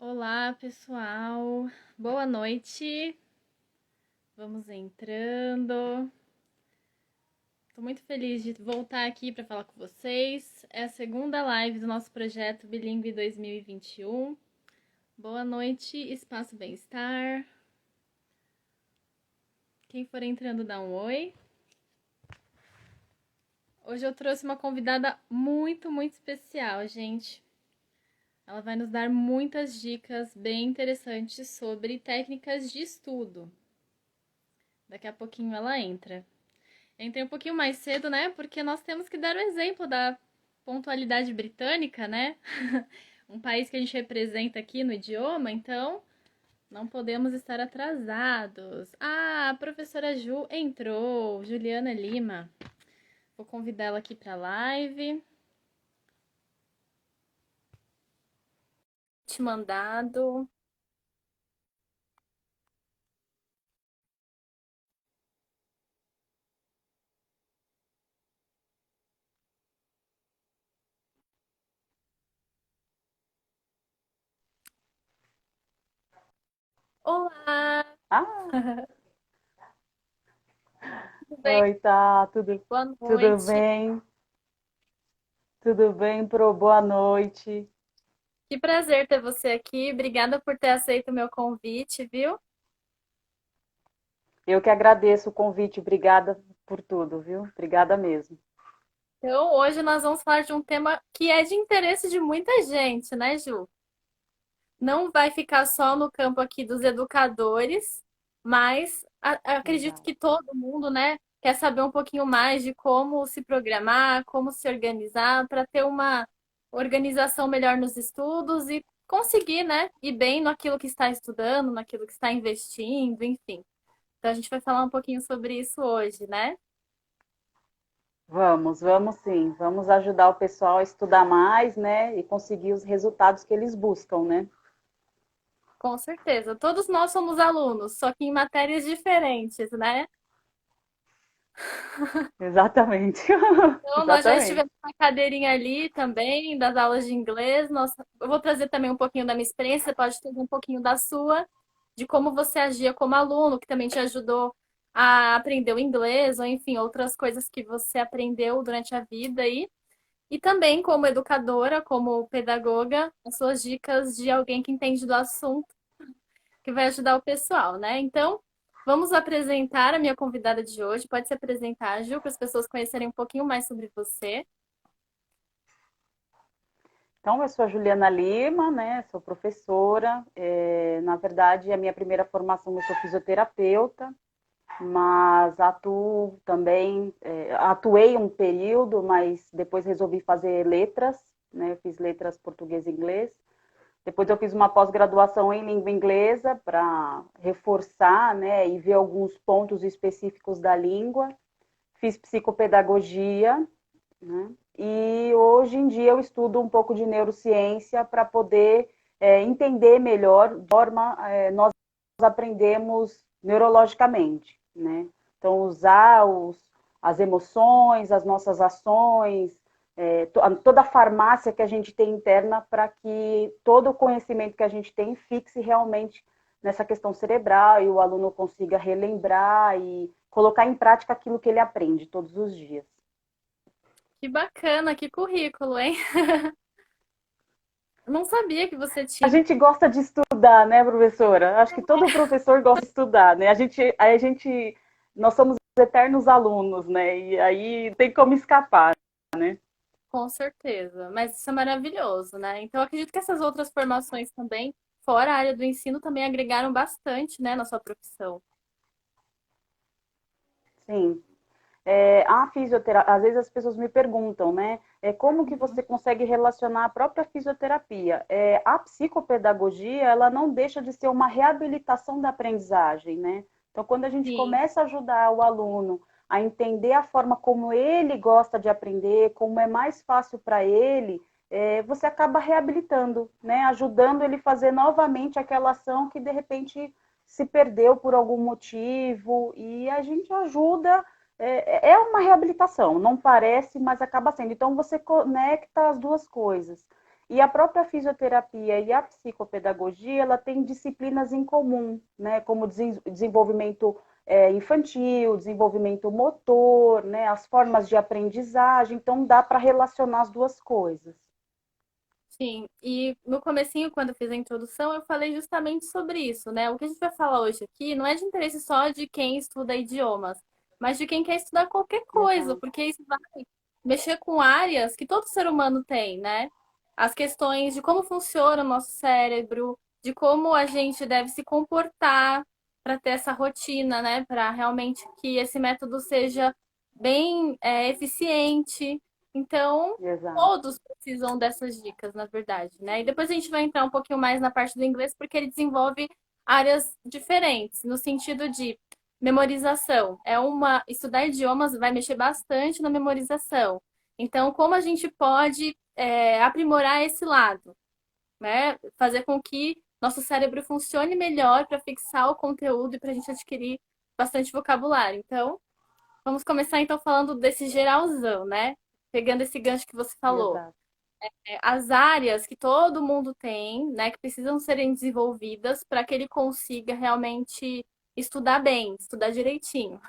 Olá, pessoal. Boa noite. Vamos entrando. Estou muito feliz de voltar aqui para falar com vocês. É a segunda live do nosso projeto Bilingue 2021. Boa noite, Espaço Bem-Estar. Quem for entrando, dá um oi. Hoje eu trouxe uma convidada muito especial, gente. Ela vai nos dar muitas dicas bem interessantes sobre técnicas de estudo. Daqui a pouquinho ela entra. Entrei um pouquinho mais cedo, né? Porque nós temos que dar o exemplo da pontualidade britânica, né? Um país que a gente representa aqui no idioma, então não podemos estar atrasados. Ah, a professora Ju entrou, Juliana Lima. Vou convidar ela aqui para a live. Te mandado. Olá! Ah, Tudo bem? oi, tá, tudo, Boa tudo noite. bem? Tudo bem, Pro? Boa noite. Que prazer ter você aqui. Obrigada por ter aceito o meu convite, viu? Eu que agradeço o convite, obrigada por tudo, viu? Obrigada mesmo. Então, hoje nós vamos falar de um tema que é de interesse de muita gente, né, Ju? Não vai ficar só no campo aqui dos educadores, mas acredito Exato. que todo mundo, né, quer saber um pouquinho mais de como se programar, como se organizar para ter uma organização melhor nos estudos e conseguir, né, ir bem naquilo que está estudando, naquilo que está investindo, enfim. Então a gente vai falar um pouquinho sobre isso hoje, né? Vamos sim. Vamos ajudar o pessoal a estudar mais, né? E conseguir os resultados que eles buscam, né? Com certeza. Todos nós somos alunos, só que em matérias diferentes, né? Exatamente. Então, nós já Exatamente. estivemos na cadeirinha ali também, das aulas de inglês. Nossa, eu vou trazer também um pouquinho da minha experiência, você pode trazer um pouquinho da sua, de como você agia como aluno, que também te ajudou a aprender o inglês, ou enfim, outras coisas que você aprendeu durante a vida aí. E também como educadora, como pedagoga, as suas dicas de alguém que entende do assunto que vai ajudar o pessoal, né? Então, vamos apresentar a minha convidada de hoje. Pode se apresentar, Ju, para as pessoas conhecerem um pouquinho mais sobre você. Então, eu sou a Juliana Lima, né? Sou professora. Na verdade, a minha primeira formação, eu sou fisioterapeuta, mas atuo também, atuei um período, mas depois resolvi fazer letras, né? Eu fiz letras português e inglês. Depois eu fiz uma pós-graduação em língua inglesa para reforçar, né, e ver alguns pontos específicos da língua. Fiz psicopedagogia, né? E hoje em dia eu estudo um pouco de neurociência para poder entender melhor de forma nós aprendemos neurologicamente, né? Então usar as emoções, as nossas ações, toda a farmácia que a gente tem interna para que todo o conhecimento que a gente tem fixe realmente nessa questão cerebral e o aluno consiga relembrar e colocar em prática aquilo que ele aprende todos os dias. Que bacana, que currículo, hein? Eu não sabia que você A tinha. gente gosta de estudar, né, professora? Acho que todo professor gosta de estudar, né? Nós somos eternos alunos, né? E aí tem como escapar, né? Com certeza, mas isso é maravilhoso, né? Então, eu acredito que essas outras formações também, fora a área do ensino, também agregaram bastante, né, na sua profissão. Sim. A fisioterapia, às vezes as pessoas me perguntam, né? Como que você consegue relacionar a própria fisioterapia? A psicopedagogia, ela não deixa de ser uma reabilitação da aprendizagem, né? Então, quando a gente Sim, começa a ajudar o aluno a entender a forma como ele gosta de aprender, como é mais fácil para ele, você acaba reabilitando, né? Ajudando ele a fazer novamente aquela ação que de repente se perdeu por algum motivo, e a gente ajuda é uma reabilitação, não parece, mas acaba sendo. Então você conecta as duas coisas. E a própria fisioterapia e a psicopedagogia, ela tem disciplinas em comum, né? Como desenvolvimento infantil, desenvolvimento motor, né? As formas de aprendizagem. Então, dá para relacionar as duas coisas. Sim, e no comecinho, quando eu fiz a introdução, eu falei justamente sobre isso, né? O que a gente vai falar hoje aqui não é de interesse só de quem estuda idiomas, mas de quem quer estudar qualquer coisa, Exato. porque isso vai mexer com áreas que todo ser humano tem, né? As questões de como funciona o nosso cérebro, de como a gente deve se comportar para ter essa rotina, né? Para realmente que esse método seja bem eficiente. Então, Exato. todos precisam dessas dicas, na verdade, né? E depois a gente vai entrar um pouquinho mais na parte do inglês, porque ele desenvolve áreas diferentes, no sentido de memorização. Estudar idiomas vai mexer bastante na memorização. Então, como a gente pode aprimorar esse lado, né? Fazer com que nosso cérebro funcione melhor para fixar o conteúdo e para a gente adquirir bastante vocabulário. Então, vamos começar então falando desse geralzão, né? Pegando esse gancho que você falou. Exato. As áreas que todo mundo tem, né, que precisam serem desenvolvidas para que ele consiga realmente estudar bem, estudar direitinho.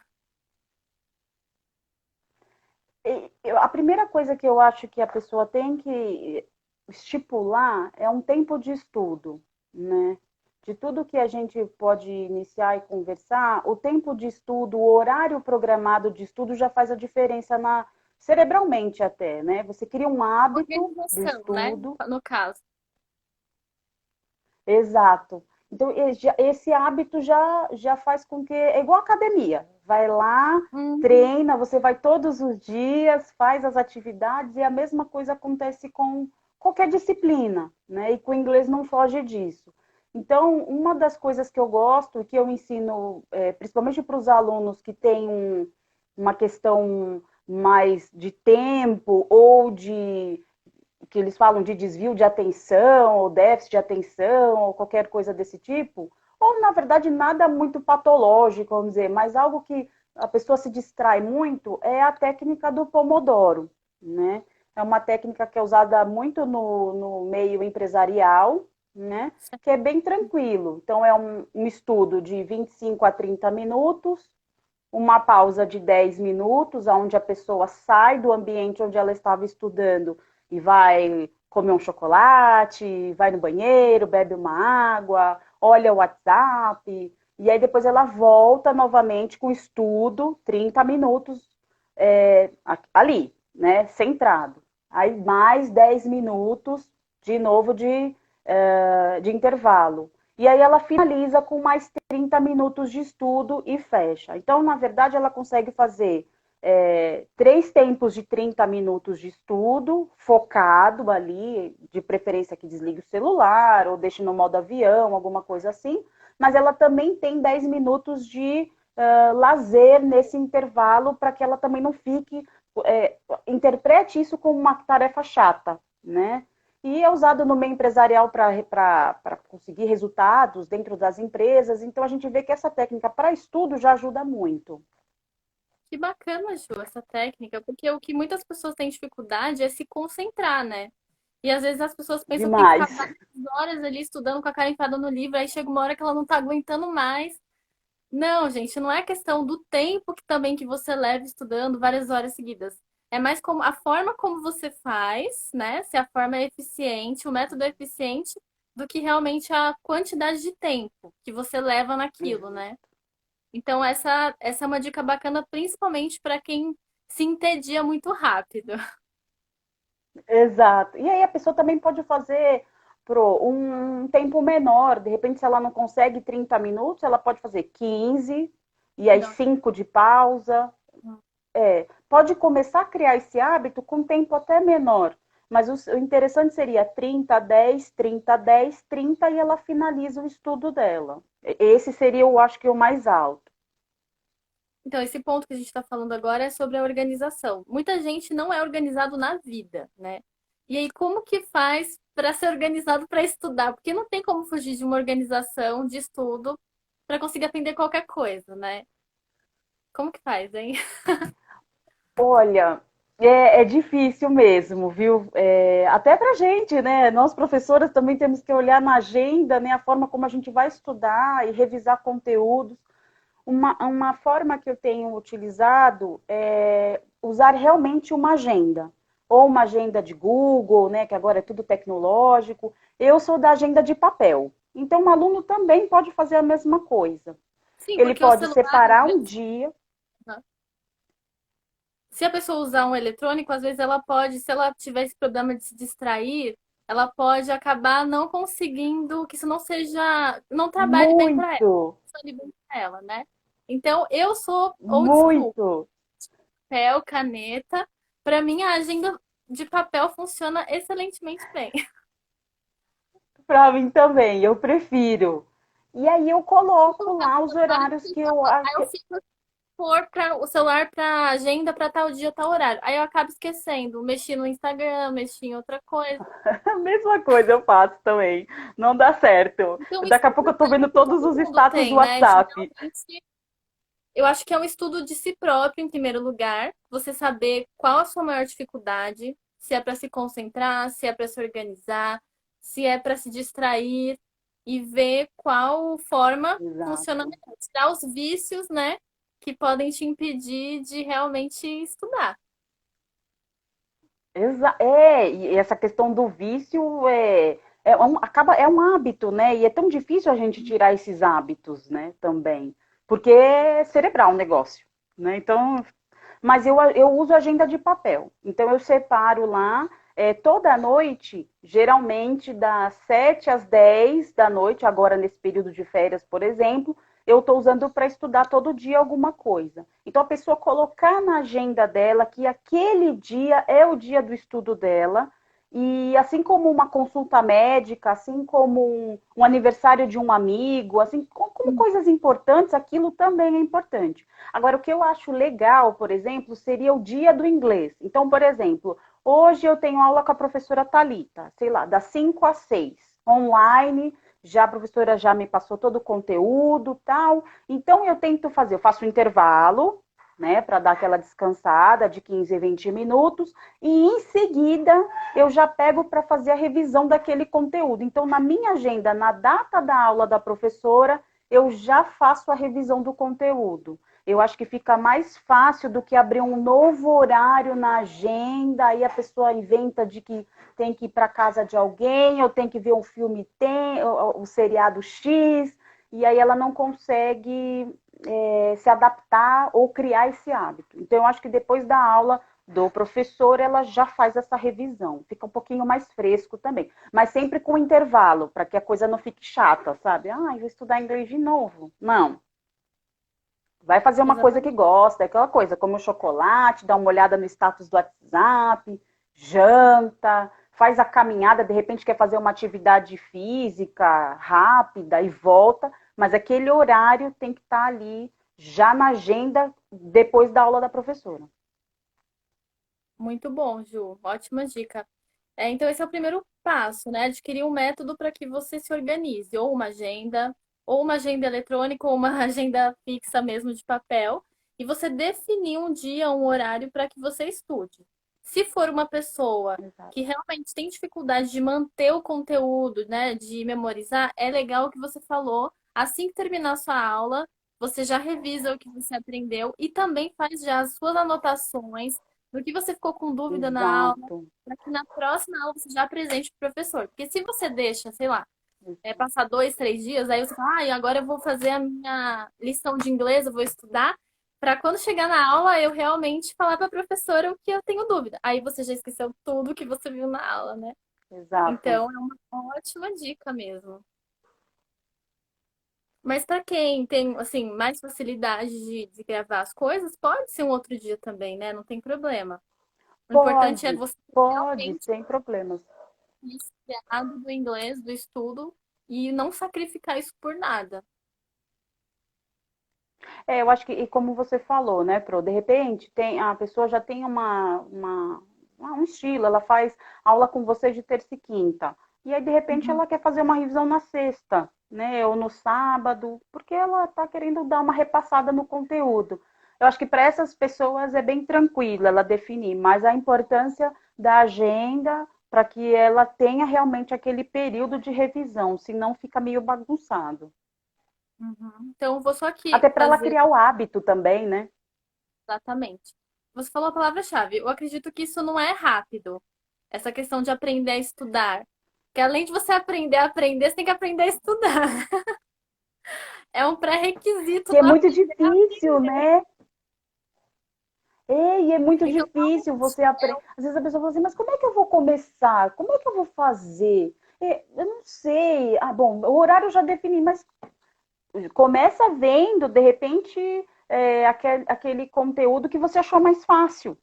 A primeira coisa que eu acho que a pessoa tem que estipular é um tempo de estudo, né? De tudo que a gente pode iniciar e conversar, o tempo de estudo, o horário programado de estudo já faz a diferença cerebralmente até, né? Você cria um hábito do Organização, né? estudo. No caso. Exato. Então, esse hábito já faz com que. É igual academia. Vai lá, Uhum. treina, você vai todos os dias, faz as atividades, e a mesma coisa acontece com qualquer disciplina, né? E com o inglês não foge disso. Então, uma das coisas que eu gosto e que eu ensino, principalmente para os alunos que têm uma questão mais de tempo ou de que eles falam de desvio de atenção, ou déficit de atenção, ou qualquer coisa desse tipo, ou na verdade nada muito patológico, vamos dizer, mas algo que a pessoa se distrai muito é a técnica do Pomodoro, né? É uma técnica que é usada muito no meio empresarial, né? Que é bem tranquilo. Então, é um estudo de 25 a 30 minutos, uma pausa de 10 minutos, onde a pessoa sai do ambiente onde ela estava estudando e vai comer um chocolate, vai no banheiro, bebe uma água, olha o WhatsApp, e aí depois ela volta novamente com o estudo, 30 minutos ali, né, centrado. Aí mais 10 minutos de novo de intervalo. E aí ela finaliza com mais 30 minutos de estudo e fecha. Então, na verdade, ela consegue fazer 3 tempos de 30 minutos de estudo, focado ali, de preferência que desligue o celular ou deixe no modo avião, alguma coisa assim, mas ela também tem 10 minutos de lazer nesse intervalo para que ela também não fique, interprete isso como uma tarefa chata, né? E é usado no meio empresarial para conseguir resultados dentro das empresas. Então, a gente vê que essa técnica para estudo já ajuda muito. Que bacana, Ju, essa técnica, porque o que muitas pessoas têm dificuldade é se concentrar, né? E às vezes as pessoas pensam que tem que ficar Demais. várias horas ali estudando com a cara enfiada no livro, aí chega uma hora que ela não tá aguentando mais. Não, gente, não é questão do tempo que também que você leva estudando várias horas seguidas. É mais como a forma como você faz, né? Se a forma é eficiente, o método é eficiente, do que realmente a quantidade de tempo que você leva naquilo, né? Então essa é uma dica bacana, principalmente para quem se entedia muito rápido. Exato. E aí a pessoa também pode fazer um tempo menor. De repente, se ela não consegue 30 minutos, ela pode fazer 15 e aí Não. 5 de pausa. Pode começar a criar esse hábito com tempo até menor. Mas o interessante seria 30, 10, 30, 10, 30 e ela finaliza o estudo dela. Esse seria, eu acho que, o mais alto. Então, esse ponto que a gente está falando agora é sobre a organização. Muita gente não é organizado na vida, né? E aí, como que faz para ser organizado para estudar? Porque não tem como fugir de uma organização de estudo para conseguir aprender qualquer coisa, né? Como que faz, hein? Olha, É difícil mesmo, viu? Até para a gente, né? Nós, professoras, também temos que olhar na agenda, né? A forma como a gente vai estudar e revisar conteúdos. Uma forma que eu tenho utilizado é usar realmente uma agenda. Ou uma agenda de Google, né? Que agora é tudo tecnológico. Eu sou da agenda de papel. Então, o aluno também pode fazer a mesma coisa. Sim, Ele porque o pode celular, às separar um vezes, dia. né? Se a pessoa usar um eletrônico, às vezes ela pode, se ela tiver esse problema de se distrair, ela pode acabar não conseguindo, que isso não seja, não trabalhe bem para ela, Muito, funcione bem para ela, né? Então, eu sou old school, muito. papel, caneta. Para mim, a agenda de papel funciona excelentemente bem. Para mim também, eu prefiro. E aí eu Vou coloco colocar lá no os celular horários e que eu aí eu fico pôr para o celular para agenda para tal dia, tal horário. Aí eu acabo esquecendo, mexi no Instagram, mexi em outra coisa. a mesma coisa eu faço também. Não dá certo. Então, isso Daqui a pouco eu tô é vendo o que todos todo os mundo status do tem, né? De WhatsApp. realmente, eu acho que é um estudo de si próprio, em primeiro lugar. Você saber qual a sua maior dificuldade, se é para se concentrar, se é para se organizar, se é para se distrair e ver qual forma funciona Exato. melhor. Tirar os vícios, né? Que podem te impedir de realmente estudar. E essa questão do vício é um hábito, né? E é tão difícil a gente tirar esses hábitos, né? Também. Porque é cerebral o negócio, né? Então, mas eu uso agenda de papel. Então eu separo lá toda noite, geralmente das 7 às 10 da noite, agora nesse período de férias, por exemplo, eu estou usando para estudar todo dia alguma coisa. Então a pessoa colocar na agenda dela que aquele dia é o dia do estudo dela. E assim como uma consulta médica, assim como um aniversário de um amigo, assim como coisas importantes, aquilo também é importante. Agora, o que eu acho legal, por exemplo, seria o dia do inglês. Então, por exemplo, hoje eu tenho aula com a professora Talita, sei lá, das 5 às 6, online. Já a professora já me passou todo o conteúdo, tal. Então eu tento fazer, eu faço um intervalo, né, para dar aquela descansada de 15 a 20 minutos, e em seguida eu já pego para fazer a revisão daquele conteúdo. Então, na minha agenda, na data da aula da professora, eu já faço a revisão do conteúdo. Eu acho que fica mais fácil do que abrir um novo horário na agenda, aí a pessoa inventa de que tem que ir para casa de alguém, ou tem que ver um filme, o seriado X, e aí ela não consegue se adaptar ou criar esse hábito. Então, eu acho que depois da aula do professor, ela já faz essa revisão. Fica um pouquinho mais fresco também. Mas sempre com intervalo, para que a coisa não fique chata, sabe? Ah, eu vou estudar inglês de novo. Não. Vai fazer uma coisa que Exatamente. gosta, aquela coisa, come um chocolate, dá uma olhada no status do WhatsApp, janta, faz a caminhada, de repente quer fazer uma atividade física rápida e volta, mas aquele horário tem que estar ali já na agenda depois da aula da professora. Muito bom, Ju. Ótima dica. Então, esse é o primeiro passo, né? Adquirir um método para que você se organize, ou uma agenda eletrônica, ou uma agenda fixa mesmo de papel, e você definir um dia, um horário para que você estude. Se for uma pessoa Exato. que realmente tem dificuldade de manter o conteúdo, né, de memorizar, é legal o que você falou. Assim que terminar a sua aula, você já revisa o que você aprendeu e também faz já as suas anotações do que você ficou com dúvida na aula Exato. para que na próxima aula você já apresente para o professor. Porque se você deixa, sei lá, passar 2, 3 dias, aí você fala, ah, e agora eu vou fazer a minha lição de inglês, eu vou estudar, para quando chegar na aula eu realmente falar para a professora o que eu tenho dúvida. Aí você já esqueceu tudo que você viu na aula, né? Exato. Então é uma ótima dica mesmo. Mas para quem tem, assim, mais facilidade de gravar as coisas, pode ser um outro dia também, né? Não tem problema. O importante é Pode, você pode, realmente sem problemas. inspirado do inglês, do estudo, e não sacrificar isso por nada. Eu acho que, e como você falou, né, Pro, de repente a pessoa já tem um estilo, ela faz aula com você de terça e quinta, e aí de repente Uhum. ela quer fazer uma revisão na sexta, né, ou no sábado, porque ela está querendo dar uma repassada no conteúdo. eu acho que para essas pessoas é bem tranquilo ela definir, mas a importância da agenda para que ela tenha realmente aquele período de revisão, senão fica meio bagunçado. Uhum. Então, eu vou só aqui Até para ela fazer criar o hábito também, né? exatamente. Você falou a palavra-chave. Eu acredito que isso não é rápido. Essa questão de aprender a estudar. Que além de você aprender a aprender, você tem que aprender a estudar. É um pré-requisito Que é do muito aprender a difícil, aprender. né? E é muito Então, difícil você aprender. Às vezes a pessoa fala assim, mas como é que eu vou começar? Como é que eu vou fazer? Eu não sei. Ah, bom, o horário eu já defini, mas começa vendo, de repente, aquele conteúdo que você achou mais fácil,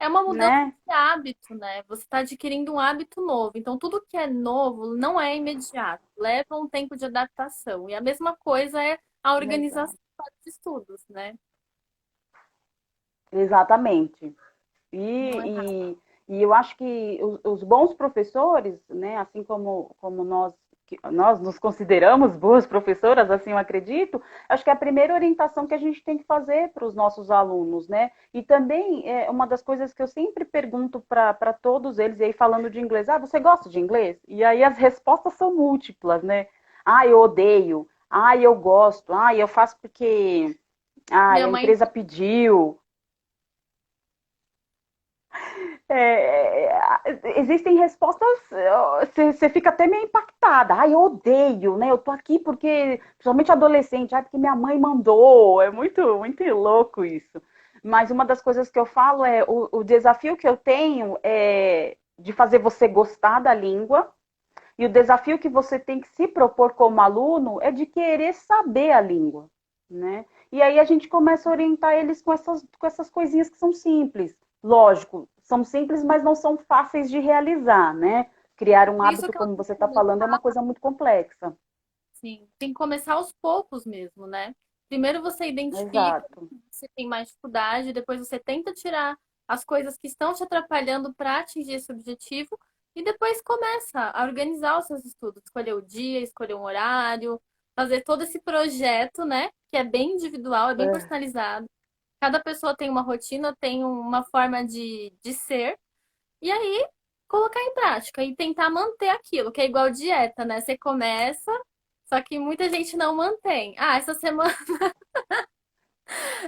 é uma mudança né? de hábito, né? Você está adquirindo um hábito novo. Então, tudo que é novo não é imediato. Leva um tempo de adaptação. E a mesma coisa é a organização Exato. dos estudos, né? Exatamente. Não é rápido. E eu acho que os bons professores, né, assim como nós, nós nos consideramos boas professoras, assim eu acredito, acho que é a primeira orientação que a gente tem que fazer para os nossos alunos, né? E também é uma das coisas que eu sempre pergunto para todos eles, e aí falando de inglês, ah, você gosta de inglês? E aí as respostas são múltiplas, né? Ah, eu odeio. Ah, eu gosto. Ah, eu faço porque a Minha mãe empresa pediu. Existem respostas, você fica até meio impactada. Ai, eu odeio, né? Eu tô aqui porque, principalmente adolescente, porque minha mãe mandou. É muito louco isso. Mas uma das coisas que eu falo é o desafio que eu tenho é de fazer você gostar da língua, e o desafio que você tem que se propor como aluno é de querer saber a língua, né? E aí a gente começa a orientar eles com essas coisinhas que são simples. Lógico, são simples, mas não são fáceis de realizar, né? Criar um isso hábito, que ela como tem você que está falando, é uma começar, coisa muito complexa. sim, tem que começar aos poucos mesmo, né? Primeiro você identifica Exato, que você tem mais dificuldade, depois você tenta tirar as coisas que estão te atrapalhando para atingir esse objetivo e depois começa a organizar os seus estudos, escolher o dia, escolher um horário, fazer todo esse projeto, né? Que é bem individual, é bem é, personalizado. Cada pessoa tem uma rotina, tem uma forma de ser. E aí, colocar em prática e tentar manter aquilo, que é igual dieta, né? Você começa, só que muita gente não mantém. Ah, essa semana,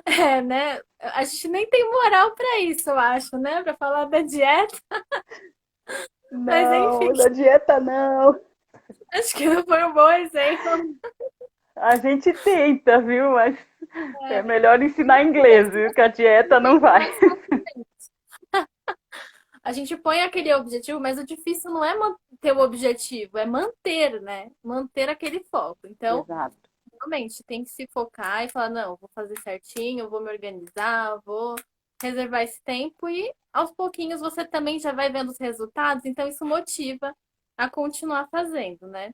é, né? A gente nem tem moral pra isso, eu acho, né? Pra falar da dieta, mas enfim, não, da dieta não. acho que não foi um bom exemplo. A gente tenta, viu? Mas é É, melhor ensinar inglês, viu? Que a dieta não entende vai. mais facilmente. A gente põe aquele objetivo, mas o difícil não é manter o objetivo, é manter, né? Manter aquele foco. Então, Exato, realmente tem que se focar e falar, não, vou fazer certinho, vou me organizar, vou reservar esse tempo e aos pouquinhos você também já vai vendo os resultados, então isso motiva a continuar fazendo, né?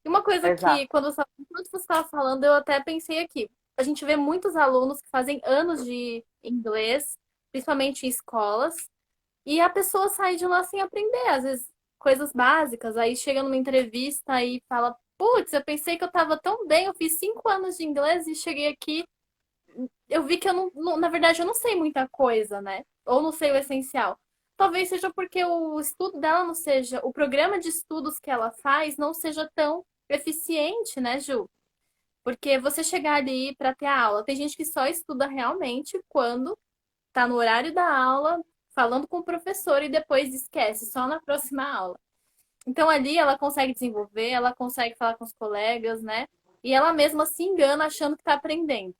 E uma coisa que, exato. quando você estava falando, eu até pensei aqui, a gente vê muitos alunos que fazem anos de inglês, principalmente em escolas, e a pessoa sai de lá sem aprender, às vezes coisas básicas. Aí chega numa entrevista e fala: Putz, eu pensei que eu estava tão bem, eu fiz 5 anos de inglês e cheguei aqui, eu vi que eu na verdade, eu não sei muita coisa, né? Ou não sei o essencial. Talvez seja porque o estudo dela não seja, o programa de estudos que ela faz não seja tão eficiente, né, Ju? Porque você chegar ali para ter a aula, tem gente que só estuda realmente quando tá no horário da aula, falando com o professor e depois esquece, só na próxima aula. Então ali ela consegue desenvolver, ela consegue falar com os colegas, né? E ela mesma se engana achando que está aprendendo.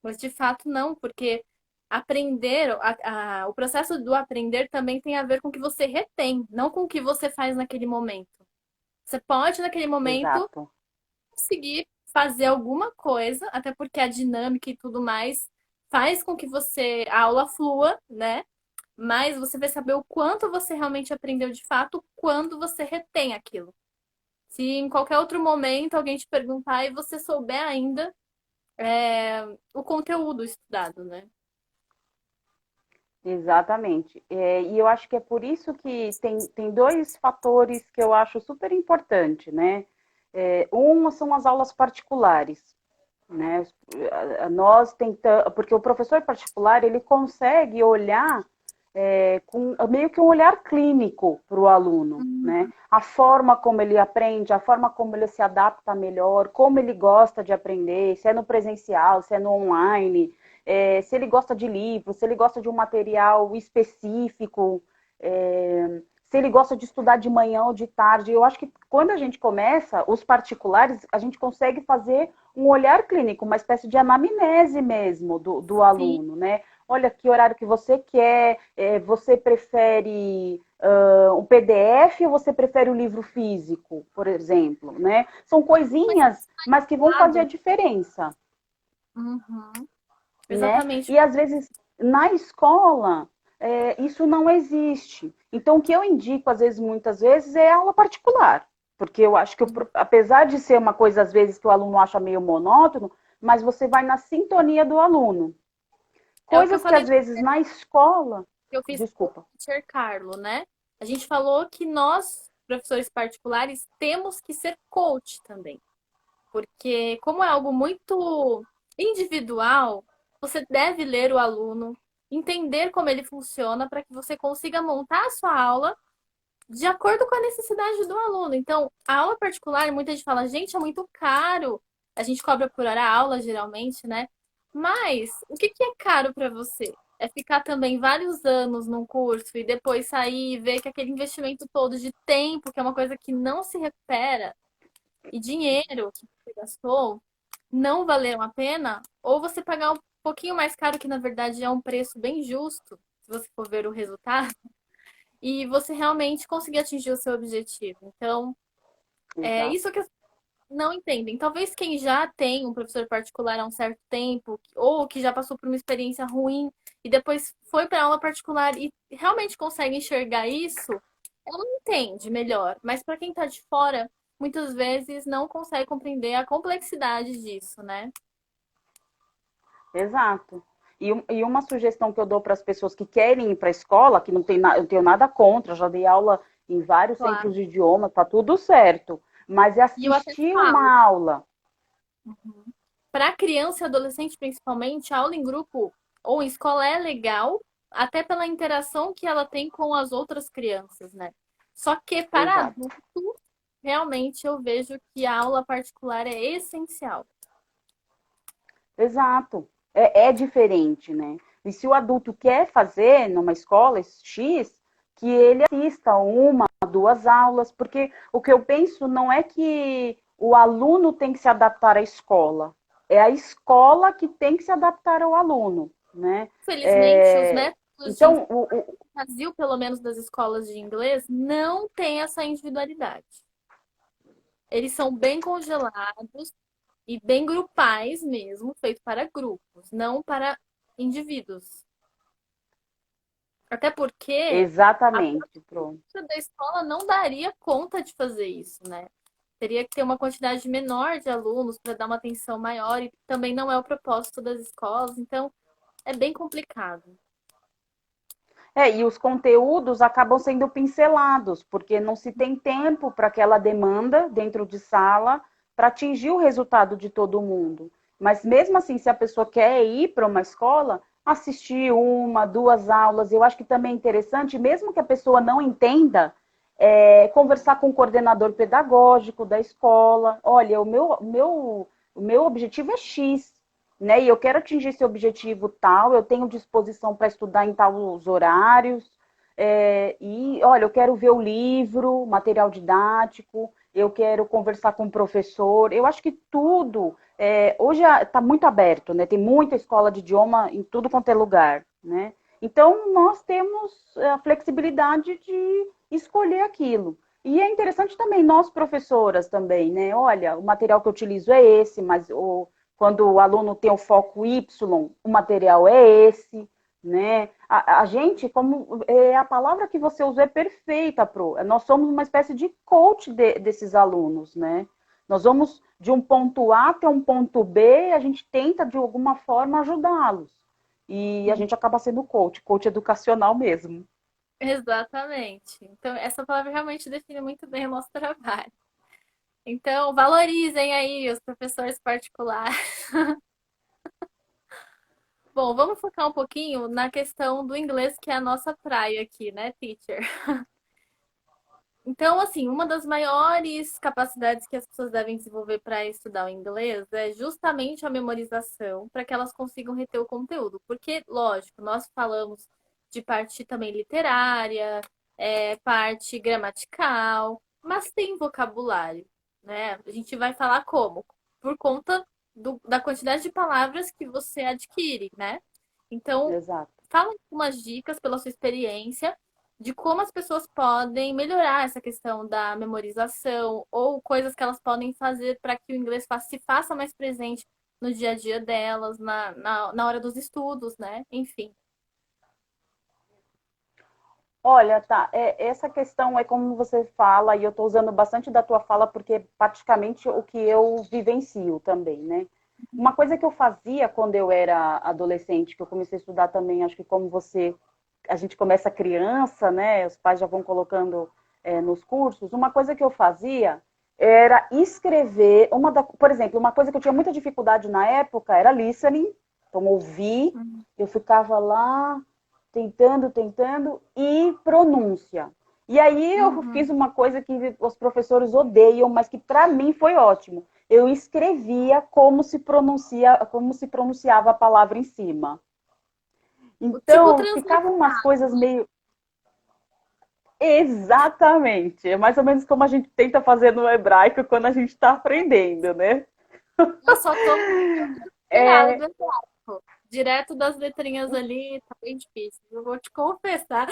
Mas de fato não, porque aprender, o processo do aprender também tem a ver com o que você retém, não com o que você faz naquele momento. Você pode, naquele momento, Exato. conseguir fazer alguma coisa, até porque a dinâmica e tudo mais faz com que a aula flua, né? Mas você vai saber o quanto você realmente aprendeu de fato quando você retém aquilo. Se em qualquer outro momento alguém te perguntar e você souber ainda o conteúdo estudado, né? Exatamente. E eu acho que é por isso que tem dois fatores que eu acho super importante, né? Um são as aulas particulares. né? Nós tentamos, porque o professor particular ele consegue olhar com meio que um olhar clínico para o aluno, né? Uhum. A forma como ele aprende, a forma como ele se adapta melhor, como ele gosta de aprender, se é no presencial, se é no online, se ele gosta de livro, se ele gosta de um material específico, se ele gosta de estudar de manhã ou de tarde. Eu acho que quando a gente começa, os particulares, a gente consegue fazer um olhar clínico, uma espécie de anamnese mesmo do Sim. aluno, né? Olha que horário que você quer, você prefere um PDF ou você prefere o livro físico, por exemplo, né? São Mas coisinhas, mas que vão fazer a lado. diferença, Uhum. né? Exatamente. E às vezes na escola isso não existe. Então o que eu indico às vezes, muitas vezes, é aula particular, porque eu acho que apesar de ser uma coisa às vezes que o aluno acha meio monótono, mas você vai na sintonia do aluno. É o que eu Coisas que falei às vezes na escola, que eu fiz com o desculpa. teacher Carlo, né? A gente falou que nós, professores particulares, temos que ser coach também. Porque, como é algo muito individual, você deve ler o aluno, entender como ele funciona para que você consiga montar a sua aula de acordo com a necessidade do aluno. Então, a aula particular, muita gente fala, gente, é muito caro. A gente cobra por hora aula, geralmente, né? Mas, o que que é caro para você? É ficar também vários anos num curso e depois sair e ver que aquele investimento todo de tempo, que é uma coisa que não se recupera, e dinheiro que você gastou, não valeram a pena? Ou você pagar um pouquinho mais caro, que na verdade é um preço bem justo, se você for ver o resultado, e você realmente conseguir atingir o seu objetivo. Então, é Exato. isso que as pessoas não entendem. Talvez quem já tem um professor particular há um certo tempo, ou que já passou por uma experiência ruim e depois foi para aula particular e realmente consegue enxergar isso, ela entende melhor. Mas para quem está de fora, muitas vezes não consegue compreender a complexidade disso, né? Exato. E uma sugestão que eu dou para as pessoas que querem ir para a escola, que não tem eu tenho nada contra, já dei aula em vários Claro. centros de idioma, tá tudo certo. Mas é E eu até assistir falo, uma aula. para criança e adolescente principalmente, a aula em grupo ou em escola é legal, até pela interação que ela tem com as outras crianças, né? Só que para Exato. adulto, realmente eu vejo que a aula particular é essencial. Exato. É diferente, né? E se o adulto quer fazer numa escola X, que ele assista uma, duas aulas, porque o que eu penso não é que o aluno tem que se adaptar à escola, é a escola que tem que se adaptar ao aluno, né? Felizmente, os métodos de ensino Então, no Brasil, pelo menos das escolas de inglês, não tem essa individualidade. Eles são bem congelados e bem grupais mesmo, feito para grupos, não para indivíduos. Até porque a exatamente, pronto. política da escola não daria conta de fazer isso, né? Teria que ter uma quantidade menor de alunos para dar uma atenção maior e também não é o propósito das escolas, então é bem complicado. E os conteúdos acabam sendo pincelados, porque não se tem tempo para aquela demanda dentro de sala para atingir o resultado de todo mundo. Mas mesmo assim, se a pessoa quer ir para uma escola, assistir uma, duas aulas, eu acho que também é interessante, mesmo que a pessoa não entenda, conversar com o coordenador pedagógico da escola. Olha, o meu objetivo é X, né? E eu quero atingir esse objetivo tal, eu tenho disposição para estudar em tais horários, e olha, eu quero ver o livro, material didático, eu quero conversar com o professor. Eu acho que tudo hoje está muito aberto, né? Tem muita escola de idioma em tudo quanto é lugar, né? Então nós temos a flexibilidade de escolher aquilo. E é interessante também nós professoras também, né? Olha, o material que eu utilizo é esse, mas quando o aluno tem o foco Y, o material é esse, né? A gente, como a palavra que você usou é perfeita, Pro. Nós somos uma espécie de coach desses alunos, né? Nós vamos de um ponto A até um ponto B, a gente tenta de alguma forma ajudá-los. E a gente acaba sendo coach educacional mesmo. Exatamente. Então, essa palavra realmente define muito bem o nosso trabalho. Então, valorizem aí os professores particulares. Bom, vamos focar um pouquinho na questão do inglês, que é a nossa praia aqui, né, teacher? Então, assim, uma das maiores capacidades que as pessoas devem desenvolver para estudar o inglês é justamente a memorização, para que elas consigam reter o conteúdo. Porque, lógico, nós falamos de parte também literária, parte gramatical, mas tem vocabulário, né? A gente vai falar como? Por conta da quantidade de palavras que você adquire, né? Então, Exato. fala algumas dicas pela sua experiência de como as pessoas podem melhorar essa questão da memorização ou coisas que elas podem fazer para que o inglês se faça mais presente no dia a dia delas, na hora dos estudos, né? Enfim. Olha, tá, essa questão é como você fala, e eu estou usando bastante da tua fala, porque é praticamente o que eu vivencio também, né? Uma coisa que eu fazia quando eu era adolescente, que eu comecei a estudar também, acho que como você, a gente começa criança, né? Os pais já vão colocando nos cursos. Uma coisa que eu fazia era escrever, por exemplo, uma coisa que eu tinha muita dificuldade na época era listening, então ouvir, Uhum. eu ficava lá tentando, e pronúncia. E aí eu fiz Uhum. uma coisa que os professores odeiam, mas que para mim foi ótimo. Eu escrevia como se pronunciava a palavra em cima. O tipo Então, ficavam umas transliterado. coisas meio exatamente, é mais ou menos como a gente tenta fazer no hebraico quando a gente está aprendendo, né? Eu só tô transliterado É, do hebraico. Direto das letrinhas ali, tá bem difícil. Eu vou te confessar.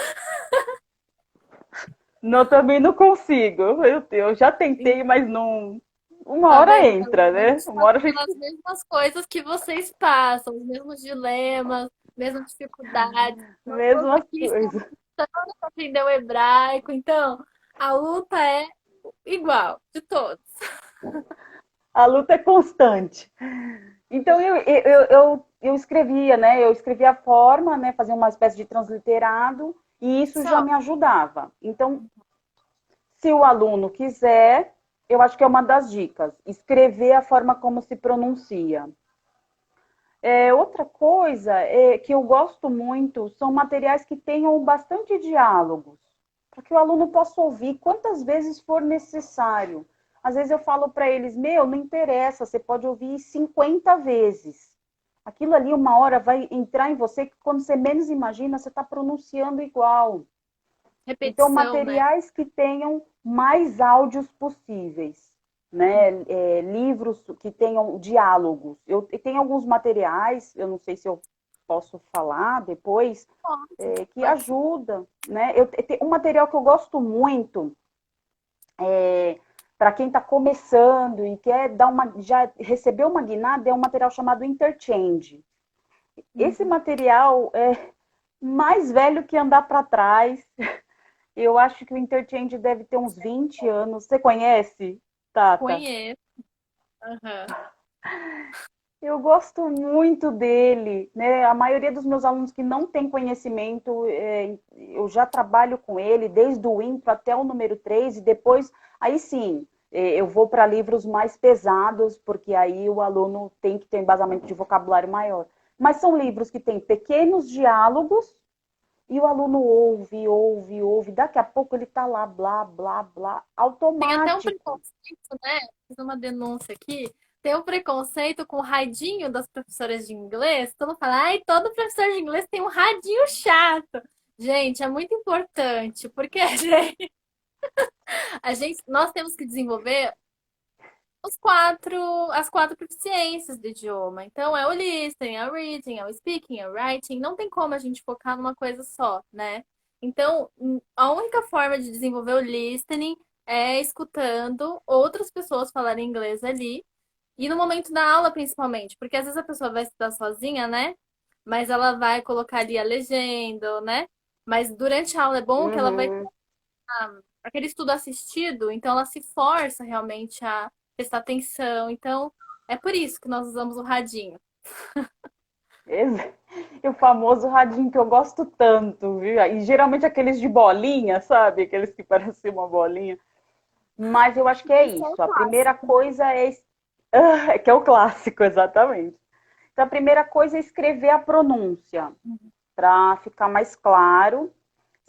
não, também não consigo. Eu já tentei, mas não. Uma Tá hora vendo? entra, A né? gente Uma passa hora a gente. pelas mesmas coisas que vocês passam, os mesmos dilemas, mesmas dificuldades. Nós todos Mesma aqui estamos coisa. lutando para aprender o hebraico, então a luta é igual de todos. A luta é constante. Então eu escrevia, né? Eu escrevia a forma, né? Fazia uma espécie de transliterado e isso já Só. me ajudava. Então, se o aluno quiser, eu acho que é uma das dicas, escrever a forma como se pronuncia. Outra coisa que eu gosto muito são materiais que tenham bastante diálogos, para que o aluno possa ouvir quantas vezes for necessário. Às vezes eu falo para eles, não interessa, você pode ouvir 50 vezes. Aquilo ali, uma hora, vai entrar em você que quando você menos imagina, você está pronunciando igual. Então, Repetição, né? materiais que tenham mais áudios possíveis, né? Livros que tenham diálogos. Eu tenho alguns materiais, eu não sei se eu posso falar depois, Pode, que pode sim. ajuda, né? Um material que eu gosto muito para quem está começando e quer já recebeu uma guinada, é um material chamado Interchange. Esse Uhum. material é mais velho que andar para trás. Eu acho que o Interchange deve ter uns 20 anos. Você conhece, Tata? Conheço. Aham. Eu gosto muito dele, né? A maioria dos meus alunos que não tem conhecimento, eu já trabalho com ele desde o intro até o número 3 e depois, aí sim, eu vou para livros mais pesados, porque aí o aluno tem que ter embasamento de vocabulário maior. Mas são livros que têm pequenos diálogos e o aluno ouve. Daqui a pouco ele está lá, blá, blá, blá, Tem até um automático. preconceito, né? Fiz uma denúncia aqui. Tem um preconceito com o radinho das professoras de inglês. Todo mundo fala, ai, todo professor de inglês tem um radinho chato. Gente, é muito importante, porque nós temos que desenvolver as quatro proficiências do idioma. Então, é o listening, é o reading, é o speaking, é o writing. Não tem como a gente focar numa coisa só, né? Então, a única forma de desenvolver o listening é escutando outras pessoas falarem inglês ali. E no momento da aula, principalmente. Porque às vezes a pessoa vai estudar sozinha, né? Mas ela vai colocar ali a legenda, né? Mas durante a aula é bom que ela vai Uhum. aquele estudo assistido, então ela se força realmente a prestar atenção. Então, é por isso que nós usamos o radinho. E o famoso radinho que eu gosto tanto, viu? E geralmente aqueles de bolinha, sabe? Aqueles que parecem uma bolinha. Mas eu acho que é Isso é o isso. A primeira clássico. coisa é. Que é o clássico, exatamente. Então, a primeira coisa é escrever a pronúncia, para ficar mais claro.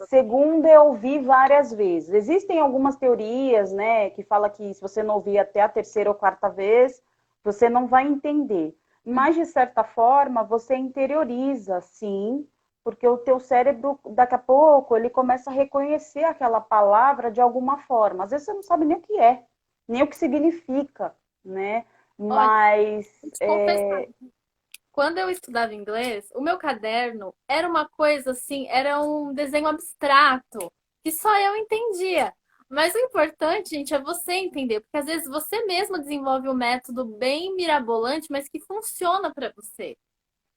Segunda é ouvir várias vezes. Existem algumas teorias, né, que fala que se você não ouvir até a terceira ou quarta vez, você não vai entender. Mas, de certa forma, você interioriza, sim, porque o teu cérebro, daqui a pouco, ele começa a reconhecer aquela palavra de alguma forma. Às vezes você não sabe nem o que é, nem o que significa, né? Olha, Mas vou te confessar. Quando eu estudava inglês, o meu caderno era uma coisa assim, era um desenho abstrato, que só eu entendia. Mas o importante, gente, é você entender, porque às vezes você mesmo desenvolve um método bem mirabolante, mas que funciona para você.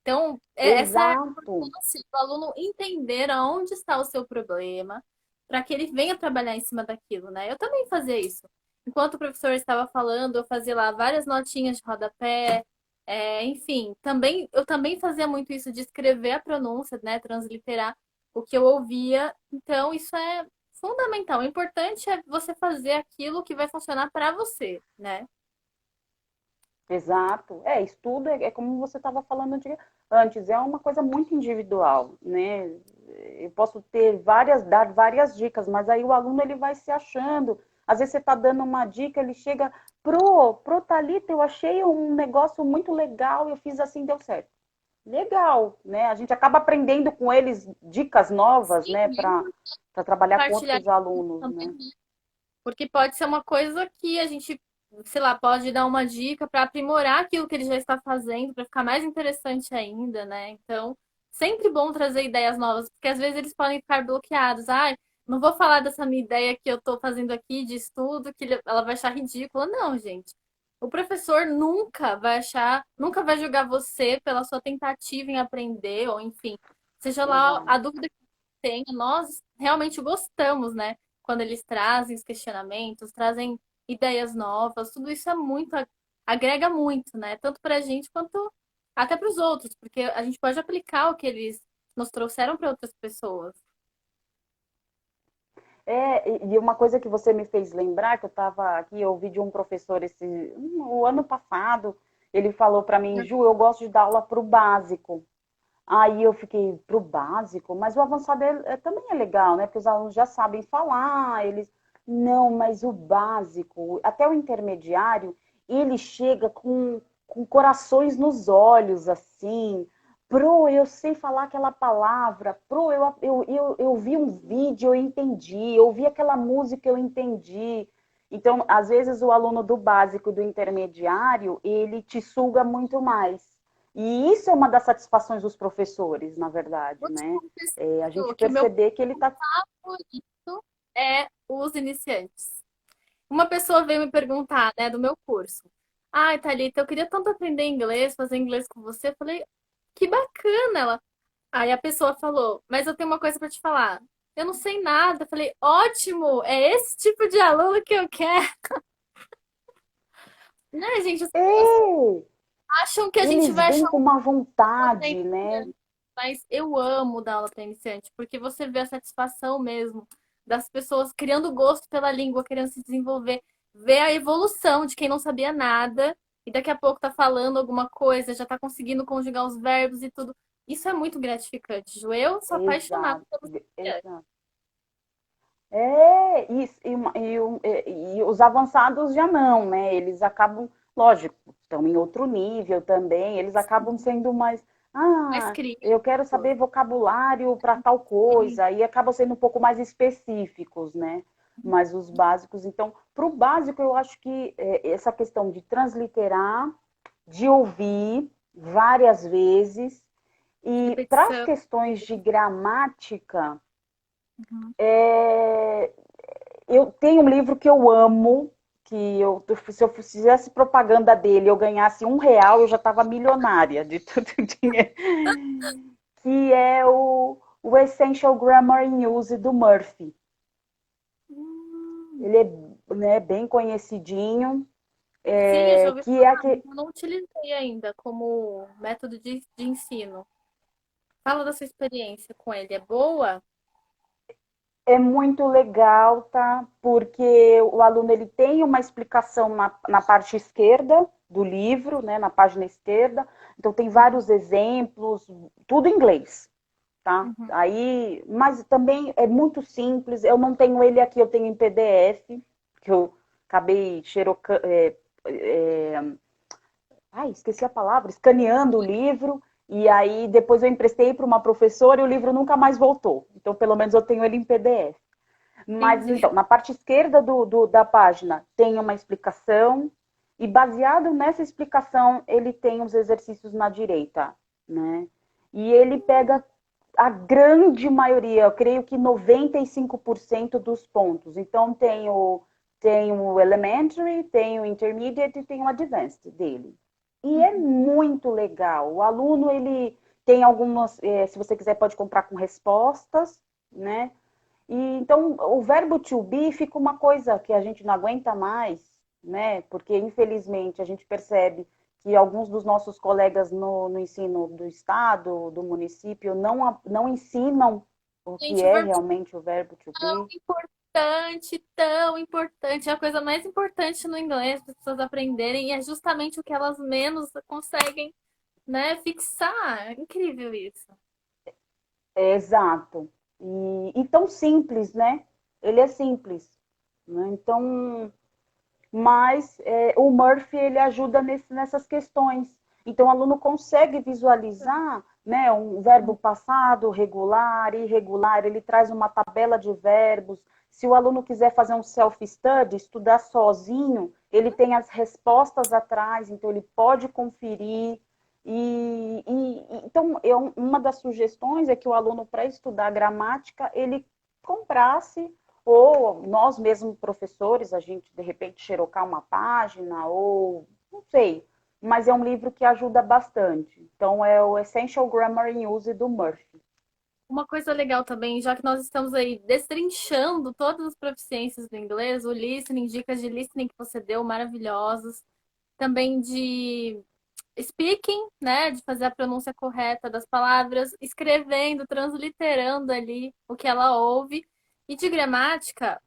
Então, essa é a exato. importância do aluno entender aonde está o seu problema, para que ele venha trabalhar em cima daquilo, né? Eu também fazia isso. Enquanto o professor estava falando, eu fazia lá várias notinhas de rodapé, enfim, eu também fazia muito isso de escrever a pronúncia, né? Transliterar o que eu ouvia. Então, isso é fundamental. O importante é você fazer aquilo que vai funcionar para você, né? Exato. Estudo é como você estava falando antes, é uma coisa muito individual, né? Eu posso dar várias dicas, mas aí o aluno ele vai se achando. Às vezes você está dando uma dica, ele chega, pro Thalita, eu achei um negócio muito legal, eu fiz assim, deu certo. Legal, né? A gente acaba aprendendo com eles dicas novas, Sim, né, é para importante trabalhar com compartilhar outros alunos, também, né? né? Porque pode ser uma coisa que a gente, sei lá, pode dar uma dica para aprimorar aquilo que ele já está fazendo, para ficar mais interessante ainda, né? Então, sempre bom trazer ideias novas, porque às vezes eles podem ficar bloqueados. Ai, não vou falar dessa minha ideia que eu estou fazendo aqui de estudo, que ela vai achar ridícula. Não, gente. O professor nunca vai julgar você pela sua tentativa em aprender, ou enfim, seja lá Exato. a dúvida que tenha, nós realmente gostamos, né? Quando eles trazem os questionamentos, trazem ideias novas, tudo isso agrega muito, né? Tanto para a gente quanto até para os outros, porque a gente pode aplicar o que eles nos trouxeram para outras pessoas. E uma coisa que você me fez lembrar, que eu estava aqui, eu ouvi de um professor o ano passado, ele falou para mim, Ju, eu gosto de dar aula para o básico. Aí eu fiquei, para o básico? Mas o avançado também é legal, né? Porque os alunos já sabem falar, eles... Não, mas o básico, até o intermediário, ele chega com corações nos olhos, assim, eu sei falar aquela palavra. Eu vi um vídeo, eu entendi. Eu vi aquela música, eu entendi. Então, às vezes, o aluno do básico, do intermediário, ele te suga muito mais. E isso é uma das satisfações dos professores, na verdade, Vou te né? confessar A gente que o meu perceber que ele está... favorito é os iniciantes. Uma pessoa veio me perguntar, né, do meu curso. Ai, Thalita, eu queria tanto aprender inglês, fazer inglês com você. Eu falei, que bacana. Aí a pessoa falou, mas eu tenho uma coisa para te falar. Eu não sei nada. Eu falei, ótimo, é esse tipo de aluno que eu quero. Né, gente? As pessoas Ei, acham que a gente eles vai vêm achar com um uma curso para vontade, né? iniciante, mas eu amo dar aula para iniciante, porque você vê a satisfação mesmo das pessoas criando gosto pela língua, querendo se desenvolver, ver a evolução de quem não sabia nada e daqui a pouco tá falando alguma coisa, já tá conseguindo conjugar os verbos e tudo. Isso é muito gratificante, Ju. Eu sou apaixonada Exato, pelos iniciantes. exato. E os avançados já não, né? Eles acabam, lógico, estão em outro nível também, eles acabam sendo mais, Mais eu quero críticos. saber vocabulário para tal coisa, aí acabam sendo um pouco mais específicos, né? Mas os básicos, então, para o básico, eu acho que essa questão de transliterar, de ouvir várias vezes, e para as Repetição. questões de gramática, Uhum. é, eu tenho um livro que eu amo, se eu fizesse propaganda dele, eu ganhasse R$ 1, eu já estava milionária de tudo dinheiro, que é o Essential Grammar in Use do Murphy. Hum. Ele é, né, bem conhecidinho, Sim, eu já ouvi que é falar, mas aquele, eu não utilizei ainda como método de ensino. Fala da sua experiência com ele. É boa? é muito legal, tá? Porque o aluno ele tem uma explicação na parte esquerda, do livro, né, na página esquerda. Então tem vários exemplos, tudo em inglês, tá? Uhum. Aí, mas também é muito simples. Eu não tenho ele aqui, eu tenho em PDF, que eu acabei esqueci a palavra, escaneando o livro. E aí depois eu emprestei para uma professora e o livro nunca mais voltou. Então, pelo menos eu tenho ele em PDF. Mas, Entendi. então, na parte esquerda da página tem uma explicação, e baseado nessa explicação, ele tem os exercícios na direita, né? E ele pega a grande maioria, eu creio que 95% dos pontos. Então, tem o elementary, tem o intermediate e tem o advanced dele. E é Uhum. muito legal. O aluno, ele tem algumas, se você quiser, pode comprar com respostas, né? E então o verbo to be fica uma coisa que a gente não aguenta mais, né? Porque infelizmente a gente percebe que alguns dos nossos colegas no ensino do estado, do município, não ensinam o que Gente, o é verbo realmente o verbo to be. importante, tão importante. É a coisa mais importante no inglês para as pessoas aprenderem e é justamente o que elas menos conseguem, né, fixar. É incrível isso. É exato. E tão simples, né? Ele é simples, né? Então, mas o Murphy ele ajuda nessas questões. Então, o aluno consegue visualizar, né, um verbo passado, regular, irregular, ele traz uma tabela de verbos. Se o aluno quiser fazer um self-study, estudar sozinho, ele tem as respostas atrás, então ele pode conferir. Então, uma das sugestões é que o aluno, para estudar gramática, ele comprasse ou nós mesmos professores, a gente de repente xerocar uma página, ou não sei, mas é um livro que ajuda bastante. Então é o Essential Grammar in Use do Murphy. Uma coisa legal também, já que nós estamos aí destrinchando todas as proficiências do inglês, o listening, dicas de listening que você deu, maravilhosas. Também de speaking, né, de fazer a pronúncia correta das palavras, escrevendo, transliterando ali o que ela ouve. E de gramática,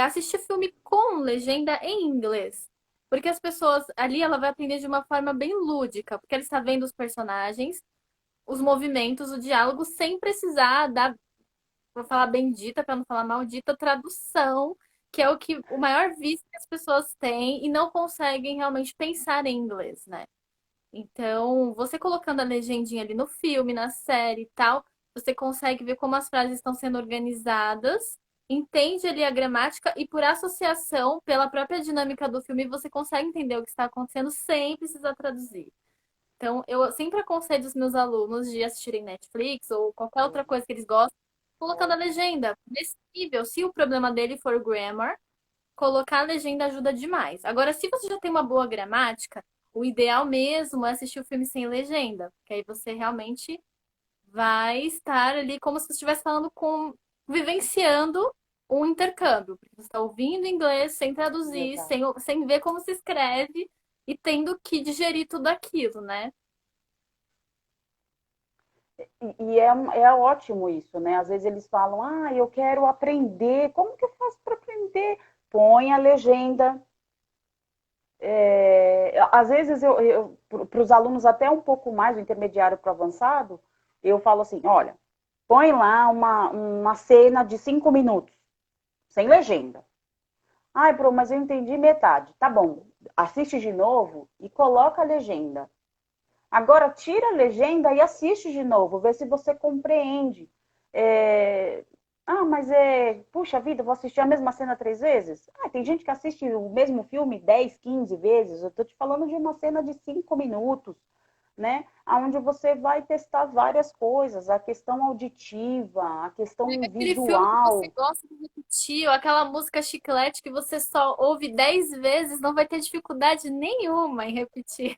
assistir filme com legenda em inglês. Porque as pessoas ali ela vai aprender de uma forma bem lúdica, porque ela está vendo os personagens, os movimentos, o diálogo, sem precisar da, vou falar bendita para não falar maldita, tradução, que é o maior vício que as pessoas têm e não conseguem realmente pensar em inglês, né? Então, você colocando a legendinha ali no filme, na série e tal, você consegue ver como as frases estão sendo organizadas, entende ali a gramática e por associação, pela própria dinâmica do filme, você consegue entender o que está acontecendo sem precisar traduzir. Então, eu sempre aconselho os meus alunos de assistirem Netflix ou qualquer outra coisa que eles gostem, colocando a legenda. Nesse nível, se o problema dele for grammar, colocar a legenda ajuda demais. Agora, se você já tem uma boa gramática, o ideal mesmo é assistir o filme sem legenda, porque aí você realmente vai estar ali como se você estivesse falando com, vivenciando um intercâmbio, porque você está ouvindo inglês sem traduzir, Exato. sem ver como se escreve e tendo que digerir tudo aquilo, né? E é ótimo isso, né? Às vezes eles falam, eu quero aprender. Como que eu faço para aprender? Põe a legenda. Às vezes, para os alunos até um pouco mais, do intermediário para o avançado, eu falo assim, olha, põe lá uma cena de 5 minutos, sem legenda. Ai, Pro, mas eu entendi metade. Tá bom, assiste de novo e coloca a legenda. Agora, tira a legenda e assiste de novo, vê se você compreende. É... mas puxa vida, vou assistir a mesma cena 3 vezes? Tem gente que assiste o mesmo filme 10, 15 vezes. Eu tô te falando de uma cena de 5 minutos, né? Onde você vai testar várias coisas, a questão auditiva, a questão Aquele filme que você visual. gosta de repetir, ou aquela música chiclete que você só ouve 10 vezes, não vai ter dificuldade nenhuma em repetir.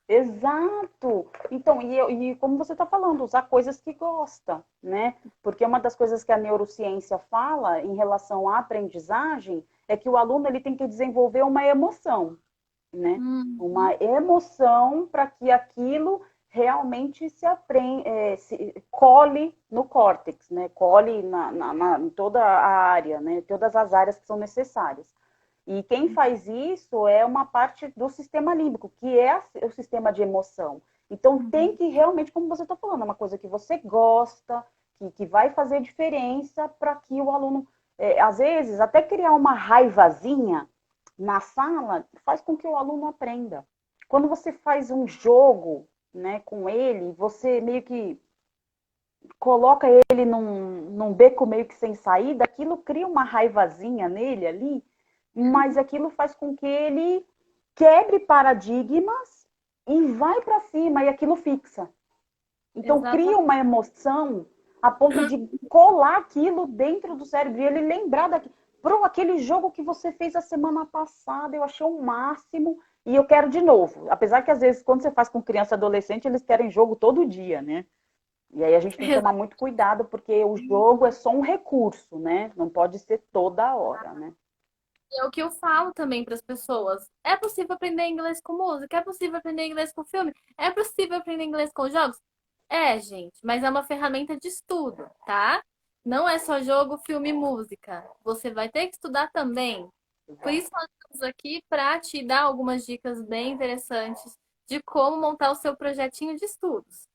Exato. Então, e como você está falando, usar coisas que gosta, né? Porque uma das coisas que a neurociência fala em relação à aprendizagem é que o aluno ele tem que desenvolver uma emoção, né? Uhum. Uma emoção para que aquilo realmente se cole no córtex, né? Cole em toda a área, né? Todas as áreas que são necessárias. E quem faz isso é uma parte do sistema límbico, que é o sistema de emoção. Então, tem Uhum. que realmente, como você está falando, é uma coisa que você gosta, que vai fazer diferença para que o aluno, às vezes, até criar uma raivazinha na sala, faz com que o aluno aprenda. Quando você faz um jogo, né, com ele, você meio que coloca ele num beco meio que sem saída, aquilo cria uma raivazinha nele ali, mas aquilo faz com que ele quebre paradigmas e vai para cima, e aquilo fixa. Então, cria Exatamente. uma emoção a ponto de colar aquilo dentro do cérebro e ele lembrar daquilo. Pro, aquele jogo que você fez a semana passada, eu achei o máximo e eu quero de novo. Apesar que às vezes, quando você faz com criança e adolescente, eles querem jogo todo dia, né? E aí a gente tem que tomar muito cuidado, porque o jogo é só um recurso, né? Não pode ser toda hora, né? É o que eu falo também para as pessoas. É possível aprender inglês com música? É possível aprender inglês com filme? É possível aprender inglês com jogos? É, gente, mas é uma ferramenta de estudo, tá? Não é só jogo, filme e música. Você vai ter que estudar também. Por Exato. isso, nós estamos aqui para te dar algumas dicas bem interessantes de como montar o seu projetinho de estudos.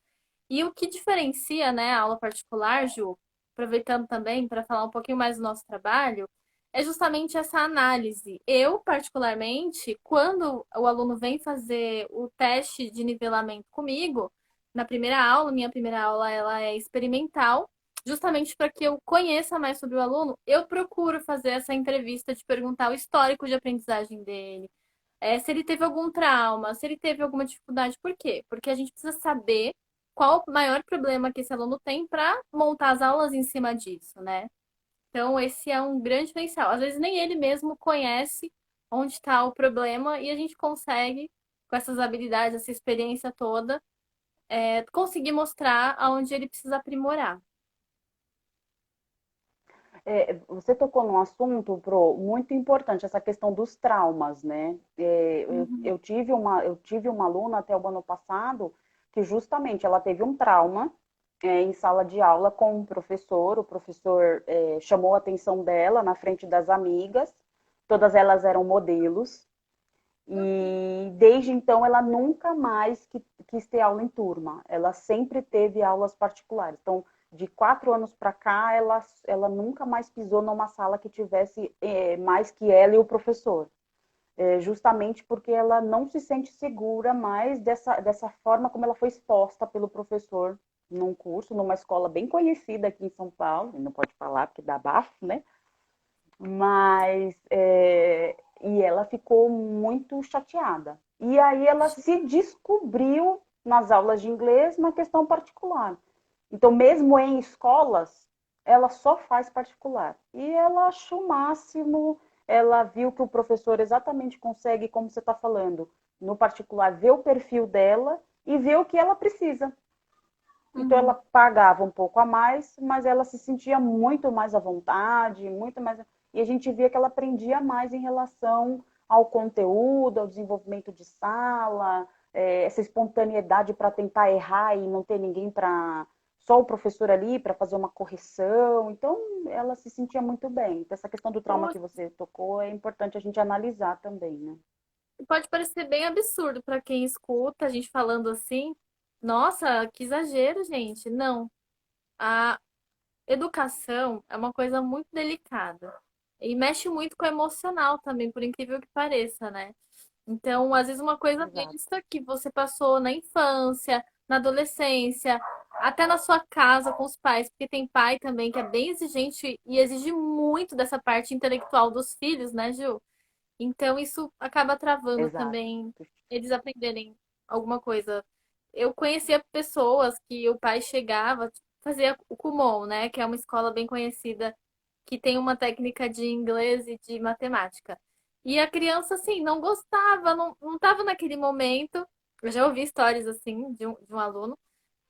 E o que diferencia, né, a aula particular, Ju, aproveitando também para falar um pouquinho mais do nosso trabalho, é justamente essa análise. Eu, particularmente, quando o aluno vem fazer o teste de nivelamento comigo, na primeira aula, minha primeira aula ela é experimental, justamente para que eu conheça mais sobre o aluno, eu procuro fazer essa entrevista de perguntar o histórico de aprendizagem dele, se ele teve algum trauma, se ele teve alguma dificuldade. Por quê? Porque a gente precisa saber qual o maior problema que esse aluno tem para montar as aulas em cima disso, né? Então, esse é um grande diferencial. Às vezes, nem ele mesmo conhece onde está o problema e a gente consegue, com essas habilidades, essa experiência toda, conseguir mostrar aonde ele precisa aprimorar. Você tocou num assunto, Pro, muito importante, essa questão dos traumas, né? Uhum. Eu tive uma aluna até o ano passado que justamente ela teve um trauma em sala de aula com um professor. O professor chamou a atenção dela na frente das amigas, todas elas eram modelos, e desde então ela nunca mais quis ter aula em turma. Ela sempre teve aulas particulares. Então, de 4 anos para cá, ela nunca mais pisou numa sala que tivesse mais que ela e o professor. Justamente porque ela não se sente segura mais dessa forma como ela foi exposta pelo professor num curso, numa escola bem conhecida aqui em São Paulo. Não pode falar porque dá bafo, né? Mas e ela ficou muito chateada. E aí ela se descobriu nas aulas de inglês na questão particular. Então, mesmo em escolas, ela só faz particular. E ela achou o máximo, ela viu que o professor exatamente consegue, como você está falando, no particular, ver o perfil dela e ver o que ela precisa. Então ela Uhum. pagava um pouco a mais, mas ela se sentia muito mais à vontade, muito mais. E a gente via que ela aprendia mais em relação ao conteúdo, ao desenvolvimento de sala, essa espontaneidade para tentar errar e não ter ninguém para. Só o professor ali para fazer uma correção. Então, ela se sentia muito bem. Então, essa questão do trauma que Poxa, você tocou é importante a gente analisar também, né? pode parecer bem absurdo para quem escuta a gente falando assim. Nossa, que exagero, gente. Não. A educação é uma coisa muito delicada e mexe muito com o emocional também, por incrível que pareça, né? Então, às vezes uma coisa Exato. besta que você passou na infância, na adolescência, até na sua casa com os pais, porque tem pai também que é bem exigente e exige muito dessa parte intelectual dos filhos, né, Gil? Então, isso acaba travando Exato. também eles aprenderem alguma coisa. Eu conhecia pessoas que o pai chegava, fazia o Kumon, né? Que é uma escola bem conhecida, que tem uma técnica de inglês e de matemática. E a criança, assim, não gostava, não estava naquele momento. Eu já ouvi histórias, assim, de um aluno.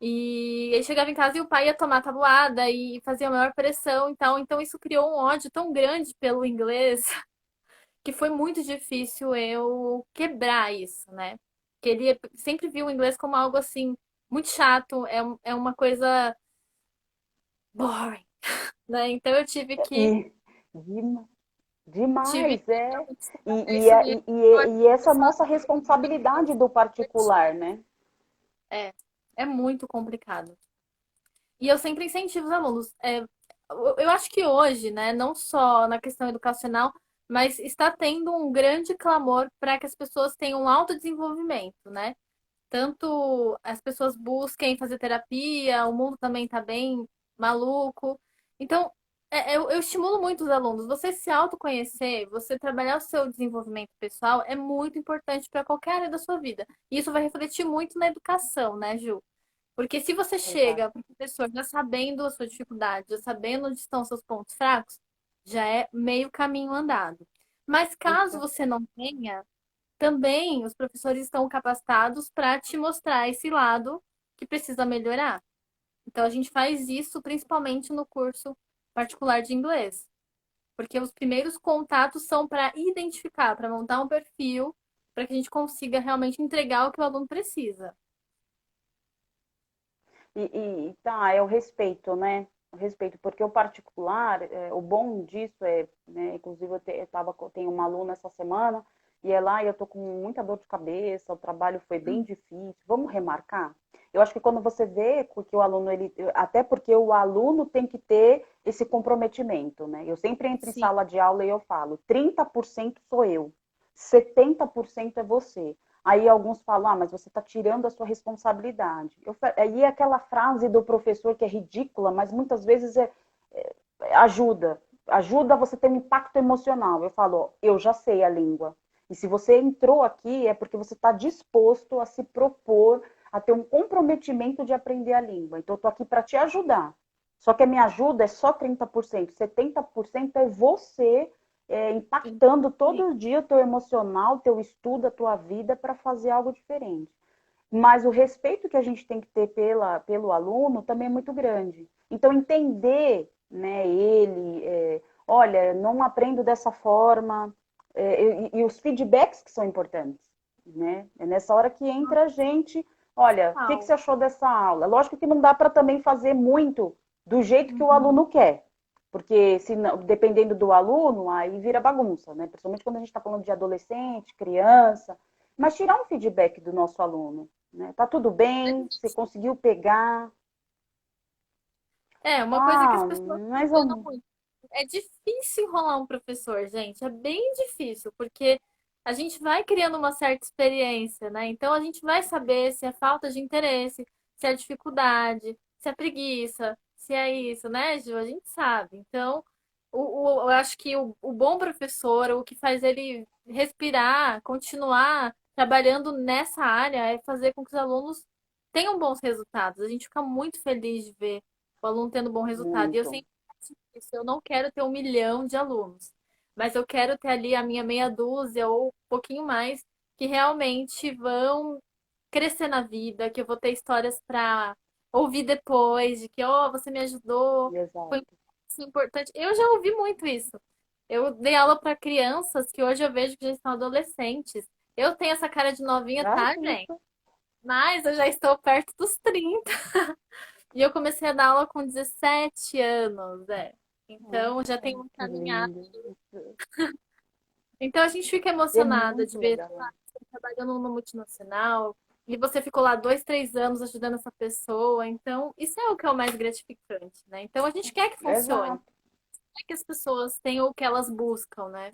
E ele chegava em casa e o pai ia tomar tabuada e fazia maior pressão e tal. Então, isso criou um ódio tão grande pelo inglês que foi muito difícil eu quebrar isso, né? Que ele sempre viu o inglês como algo assim muito chato, é uma coisa boring, né? Então eu tive que E, Tive Demais, é. realmente que fazer E, isso é- mesmo. e essa nossa responsabilidade do particular, né? É, é muito complicado. E eu sempre incentivo os alunos. Eu acho que hoje, né, não só na questão educacional, mas está tendo um grande clamor para que as pessoas tenham um autodesenvolvimento, né? Tanto as pessoas busquem fazer terapia, o mundo também está bem maluco. Então, eu estimulo muito os alunos. Você se autoconhecer, você trabalhar o seu desenvolvimento pessoal é muito importante para qualquer área da sua vida. E isso vai refletir muito na educação, né, Ju? Porque se você Exato. chega para o professor já sabendo a sua dificuldade, já sabendo onde estão os seus pontos fracos, já é meio caminho andado. Mas caso Isso. você não tenha, também os professores estão capacitados para te mostrar esse lado que precisa melhorar. Então a gente faz isso principalmente no curso particular de inglês, porque os primeiros contatos são para identificar, para montar um perfil, para que a gente consiga realmente entregar o que o aluno precisa. Tá, é o respeito, né? O respeito, porque o particular, o bom disso é, né? Inclusive tenho uma aluna essa semana e ela, eu tô com muita dor de cabeça, o trabalho foi bem difícil, vamos remarcar? Eu acho que quando você vê que o aluno, até porque o aluno tem que ter esse comprometimento, né? Eu sempre entro em Sim, sala de aula e eu falo, 30% sou eu, 70% é você. Aí alguns falam, mas você está tirando a sua responsabilidade. Aí é aquela frase do professor que é ridícula, mas muitas vezes ajuda. Ajuda você ter um impacto emocional. Eu falo, ó, eu já sei a língua. E se você entrou aqui, é porque você está disposto a se propor, a ter um comprometimento de aprender a língua. Então, eu estou aqui para te ajudar. Só que a minha ajuda é só 30%. 70% é você impactando todo dia o teu emocional, o teu estudo, a tua vida para fazer algo diferente. Mas o respeito que a gente tem que ter pelo aluno também é muito grande. Então, entender, né, olha, não aprendo dessa forma, e os feedbacks que são importantes, né? É nessa hora que entra a gente, olha, o que total. você achou dessa aula? Lógico que não dá para também fazer muito do jeito que o Uhum. aluno quer, porque se não, dependendo do aluno, aí vira bagunça, né? Principalmente quando a gente está falando de adolescente, criança, mas tirar um feedback do nosso aluno, né? Tá tudo bem? Você conseguiu pegar? É, uma coisa que as Ah, pessoas mais ou questionam menos. muito. É difícil enrolar um professor, gente. É bem difícil, porque a gente vai criando uma certa experiência, né? Então a gente vai saber se é falta de interesse, se é dificuldade, se é preguiça, se é isso, né, Ju? A gente sabe. Então, eu acho que o bom professor, o que faz ele respirar, continuar trabalhando nessa área, é fazer com que os alunos tenham bons resultados. A gente fica muito feliz de ver o aluno tendo bom resultado. E eu Muito. sempre penso nisso, eu não quero ter 1 milhão de alunos, mas eu quero ter ali a minha meia dúzia ou um pouquinho mais que realmente vão crescer na vida, que eu vou ter histórias para ouvir depois, de que, ó, você me ajudou, foi Exato. isso importante. Eu já ouvi muito isso. Eu dei aula para crianças que hoje eu vejo que já estão adolescentes. Eu tenho essa cara de novinha, Ah, tá, que gente? isso. Mas eu já estou perto dos 30. E eu comecei a dar aula com 17 anos, é. Então já tem Nossa, uma que caminhada. lindo. Então a gente fica É emocionada de muito ver legal. você trabalhando numa multinacional e você ficou lá 2, 3 anos ajudando essa pessoa. Então, isso é o que é o mais gratificante, né? Então a gente quer que funcione, Exato, quer que as pessoas tenham o que elas buscam, né?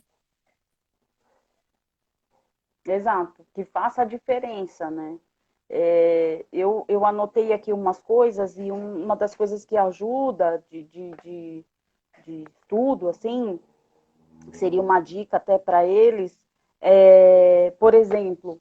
exato. Que faça a diferença, né? Eu anotei aqui umas coisas e uma das coisas que ajuda de estudo, assim, seria uma dica até para eles, por exemplo,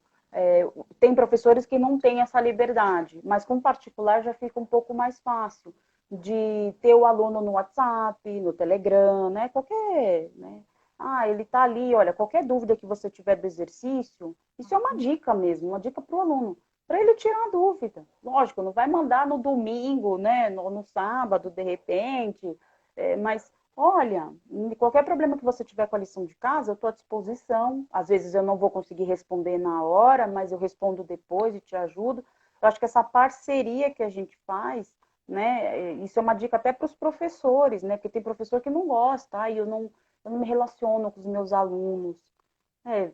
tem professores que não têm essa liberdade, mas com particular já fica um pouco mais fácil de ter o aluno no WhatsApp, no Telegram, né? Qualquer, né? Ah, ele está ali, olha, qualquer dúvida que você tiver do exercício, isso é uma dica mesmo, uma dica para o aluno, para ele tirar a dúvida. Lógico, não vai mandar no domingo, né? No sábado, de repente, mas olha, qualquer problema que você tiver com a lição de casa, eu estou à disposição. Às vezes eu não vou conseguir responder na hora, mas eu respondo depois e te ajudo. Eu acho que essa parceria que a gente faz, né, isso é uma dica até para os professores, né, porque tem professor que não gosta, e eu não. eu não me relaciono com os meus alunos.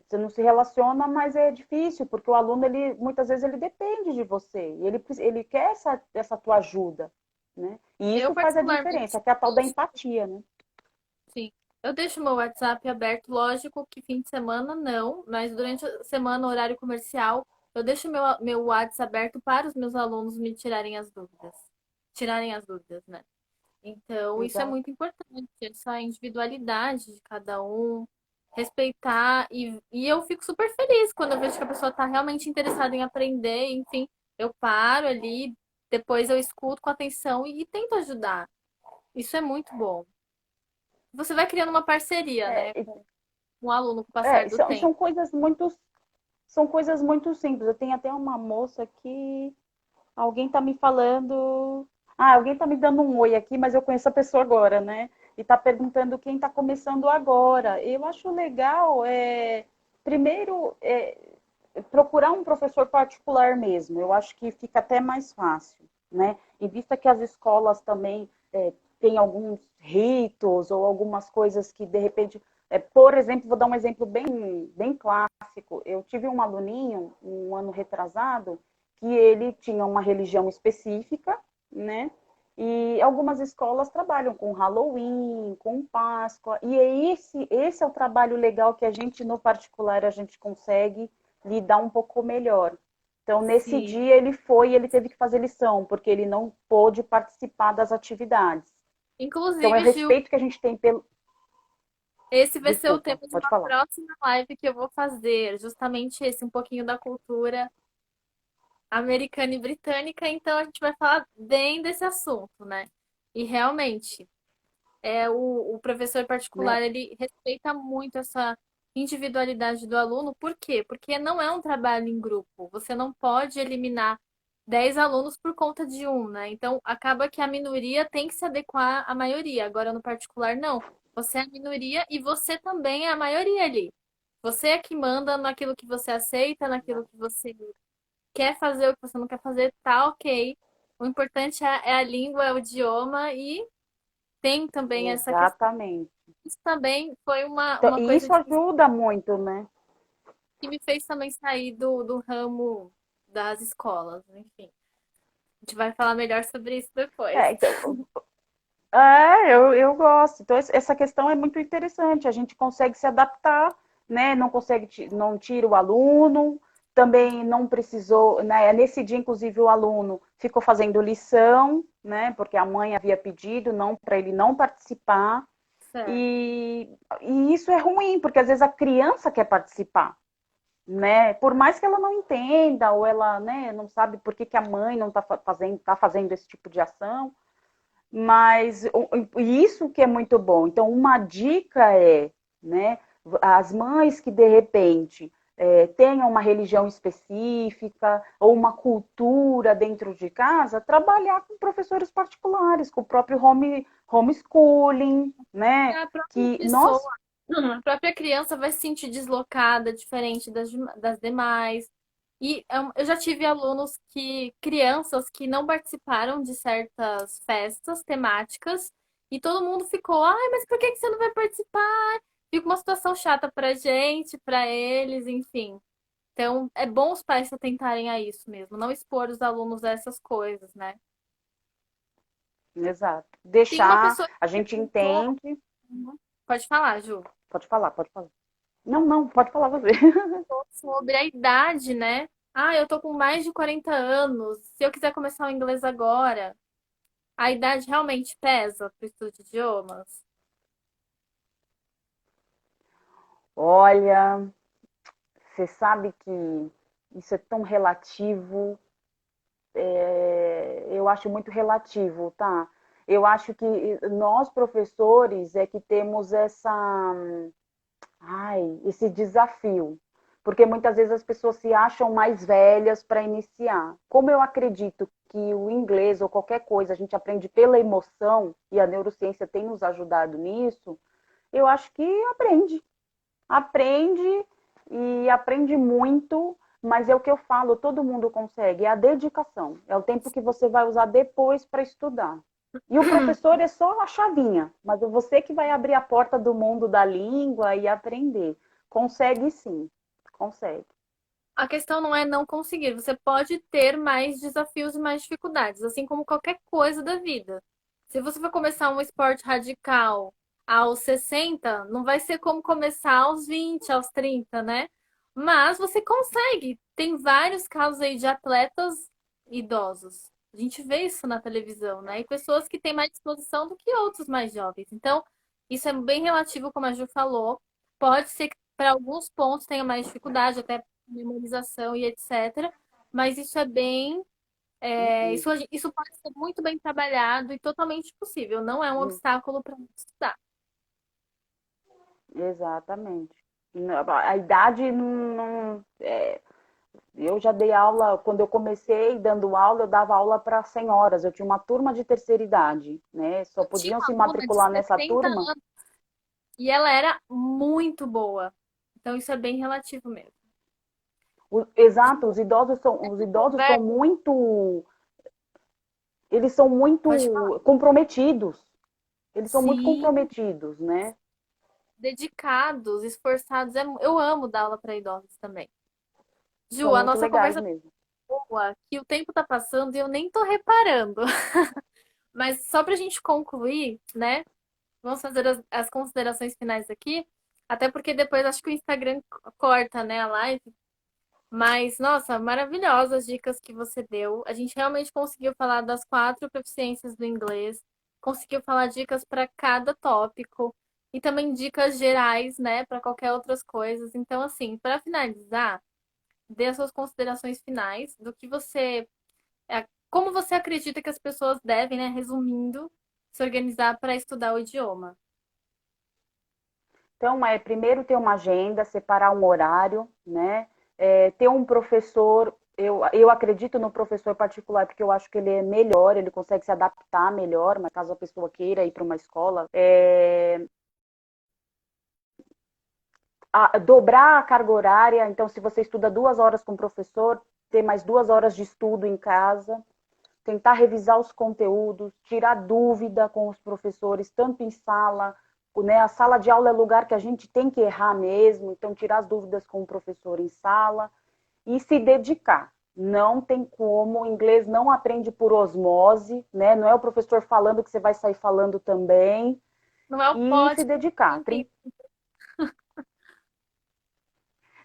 Você não se relaciona, mas é difícil, porque o aluno, ele, muitas vezes, ele depende de você, e ele quer essa tua ajuda, né? E Eu isso faz a particularmente diferença, que é a tal da deixo, empatia, né? sim. Eu deixo meu WhatsApp aberto, lógico que fim de semana não, mas durante a semana, horário comercial, eu deixo meu WhatsApp aberto para os meus alunos me tirarem as dúvidas. Tirarem as dúvidas, né? Então, isso é Exato. muito importante, essa individualidade de cada um, respeitar, e eu fico super feliz quando eu vejo que a pessoa está realmente interessada em aprender, enfim, eu paro ali, depois eu escuto com atenção e tento ajudar. Isso é muito bom. Você vai criando uma parceria, né, É, com o aluno com o passar do tempo. são coisas muito simples. Eu tenho até uma moça que alguém tá me falando, alguém tá me dando um oi aqui, mas eu conheço a pessoa agora, né? E tá perguntando quem tá começando agora. Eu acho legal, primeiro, procurar um professor particular mesmo. Eu acho que fica até mais fácil, né? Em vista que as escolas também têm alguns ritos ou algumas coisas que, de repente, por exemplo, vou dar um exemplo bem clássico. Eu tive um aluninho, um ano retrasado, que ele tinha uma religião específica, né? E algumas escolas trabalham com Halloween, com Páscoa, e esse é o trabalho legal que a gente, no particular, a gente consegue lidar um pouco melhor. Então, nesse Sim. dia, ele teve que fazer lição, porque ele não pôde participar das atividades. Então, é o Inclusive, Gil, respeito que a gente tem pelo. esse vai ser o tema Desculpa, de pode uma falar. próxima live que eu vou fazer, justamente esse, um pouquinho da cultura americana e britânica, então a gente vai falar bem desse assunto, né? E realmente, o professor Né? particular, ele respeita muito essa individualidade do aluno, por quê? Porque não é um trabalho em grupo, você não pode eliminar 10 alunos por conta de um, né? Então, acaba que a minoria tem que se adequar à maioria, agora no particular, não. Você é a minoria e você também é a maioria ali. Você é que manda naquilo que você aceita, naquilo que você quer fazer, o que você não quer fazer, tá ok. O importante é a língua, é o idioma e tem também essa questão. Exatamente. Isso também foi Então, uma e coisa isso difícil ajuda muito, né? que me fez também sair do ramo das escolas, enfim. A gente vai falar melhor sobre isso depois. Então, eu gosto. Então, essa questão é muito interessante. A gente consegue se adaptar, né? Não consegue, não tira o aluno, também não precisou, né? Nesse dia, inclusive, o aluno ficou fazendo lição, né? Porque a mãe havia pedido não para ele não participar. Certo. E isso é ruim, porque às vezes a criança quer participar, né? Por mais que ela não entenda, ou ela, né, não sabe por que a mãe não está tá fazendo esse tipo de ação. Mas isso que é muito bom. Então, uma dica é, né, as mães que de repente tenham uma religião específica ou uma cultura dentro de casa, trabalhar com professores particulares, com o próprio homeschooling, né? A própria Que pessoa, nós, a própria criança vai se sentir deslocada, diferente das demais. E eu já tive crianças que não participaram de certas festas temáticas e todo mundo ficou, ai, mas por que que você não vai participar? Fica uma situação chata pra gente, pra eles, enfim. Então, é bom os pais se atentarem a isso mesmo, não expor os alunos a essas coisas, né? exato, Tem uma deixar, pessoa que a gente perguntou, entende, pode falar, Ju, pode falar, pode falar. Não, não, pode falar você. sobre a idade, né? Ah, eu tô com mais de 40 anos. Se eu quiser começar o inglês agora, a idade realmente pesa para o estudo de idiomas? Olha, você sabe que isso é tão relativo, eu acho muito relativo, tá? Eu acho que nós, professores, é que temos esse desafio, porque muitas vezes as pessoas se acham mais velhas para iniciar. Como eu acredito que o inglês ou qualquer coisa a gente aprende pela emoção, e a neurociência tem nos ajudado nisso, eu acho que aprende e aprende muito, mas é o que eu falo, todo mundo consegue, é a dedicação, é o tempo que você vai usar depois para estudar. E o professor é só a chavinha, mas é você que vai abrir a porta do mundo da língua e aprender. Consegue sim, consegue. A questão não é não conseguir, você pode ter mais desafios e mais dificuldades, assim como qualquer coisa da vida. Se você for começar um esporte radical aos 60, não vai ser como começar aos 20, aos 30, né? Mas você consegue. Tem vários casos aí de atletas idosos. A gente vê isso na televisão, né? E pessoas que têm mais disposição do que outros mais jovens. Então, isso é bem relativo, como a Ju falou. Pode ser que para alguns pontos tenha mais dificuldade, até memorização e etc. Mas isso é bem. Isso pode ser muito bem trabalhado e totalmente possível. Não é um obstáculo para estudar. Exatamente. A idade não. Eu já dei aula, quando eu comecei dando aula, eu dava aula para senhoras. Eu tinha uma turma de terceira idade, né? Só Eu tinha podiam se uma aluna de matricular nessa 60 turma. anos e ela era muito boa. Então isso é bem relativo mesmo. Exato, os Essa idosos são conversa, muito, eles são pode falar. muito comprometidos. Eles são muito Sim, comprometidos, né? dedicados, esforçados. Eu amo dar aula para idosos também. São Ju, a muito nossa legais conversa tá mesmo. boa, que o tempo tá passando e eu nem tô reparando. Mas só pra gente concluir, né? Vamos fazer as considerações finais aqui. Até porque depois acho que o Instagram corta, né, a live. Mas, nossa, maravilhosas as dicas que você deu. A gente realmente conseguiu falar das 4 proficiências do inglês, conseguiu falar dicas para cada tópico e também dicas gerais, né, para qualquer outras coisas. Então, assim, para finalizar, dê as suas considerações finais do que como você acredita que as pessoas devem, né, resumindo, se organizar para estudar o idioma. Então, primeiro ter uma agenda, separar um horário, né? Ter um professor. Eu acredito no professor particular porque eu acho que ele é melhor, ele consegue se adaptar melhor, mas caso a pessoa queira ir para uma escola, dobrar a carga horária. Então, se você estuda 2 horas com o professor, ter mais 2 horas de estudo em casa, tentar revisar os conteúdos, tirar dúvida com os professores, tanto em sala, né? A sala de aula é lugar que a gente tem que errar mesmo, então tirar as dúvidas com o professor em sala e se dedicar. Não tem como, o inglês não aprende por osmose, né? Não é o professor falando que você vai sair falando também. Não é o E se pote que dedicar. tem tempo.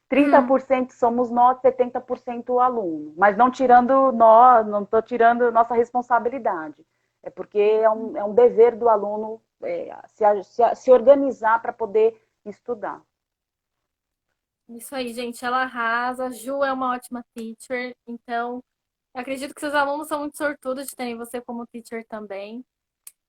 30% somos nós, 70% o aluno. Mas não tirando nós, não estou tirando nossa responsabilidade. É porque é um dever do aluno se organizar para poder estudar. Isso aí, gente, ela arrasa. A Ju é uma ótima teacher, então eu acredito que seus alunos são muito sortudos de terem você como teacher também.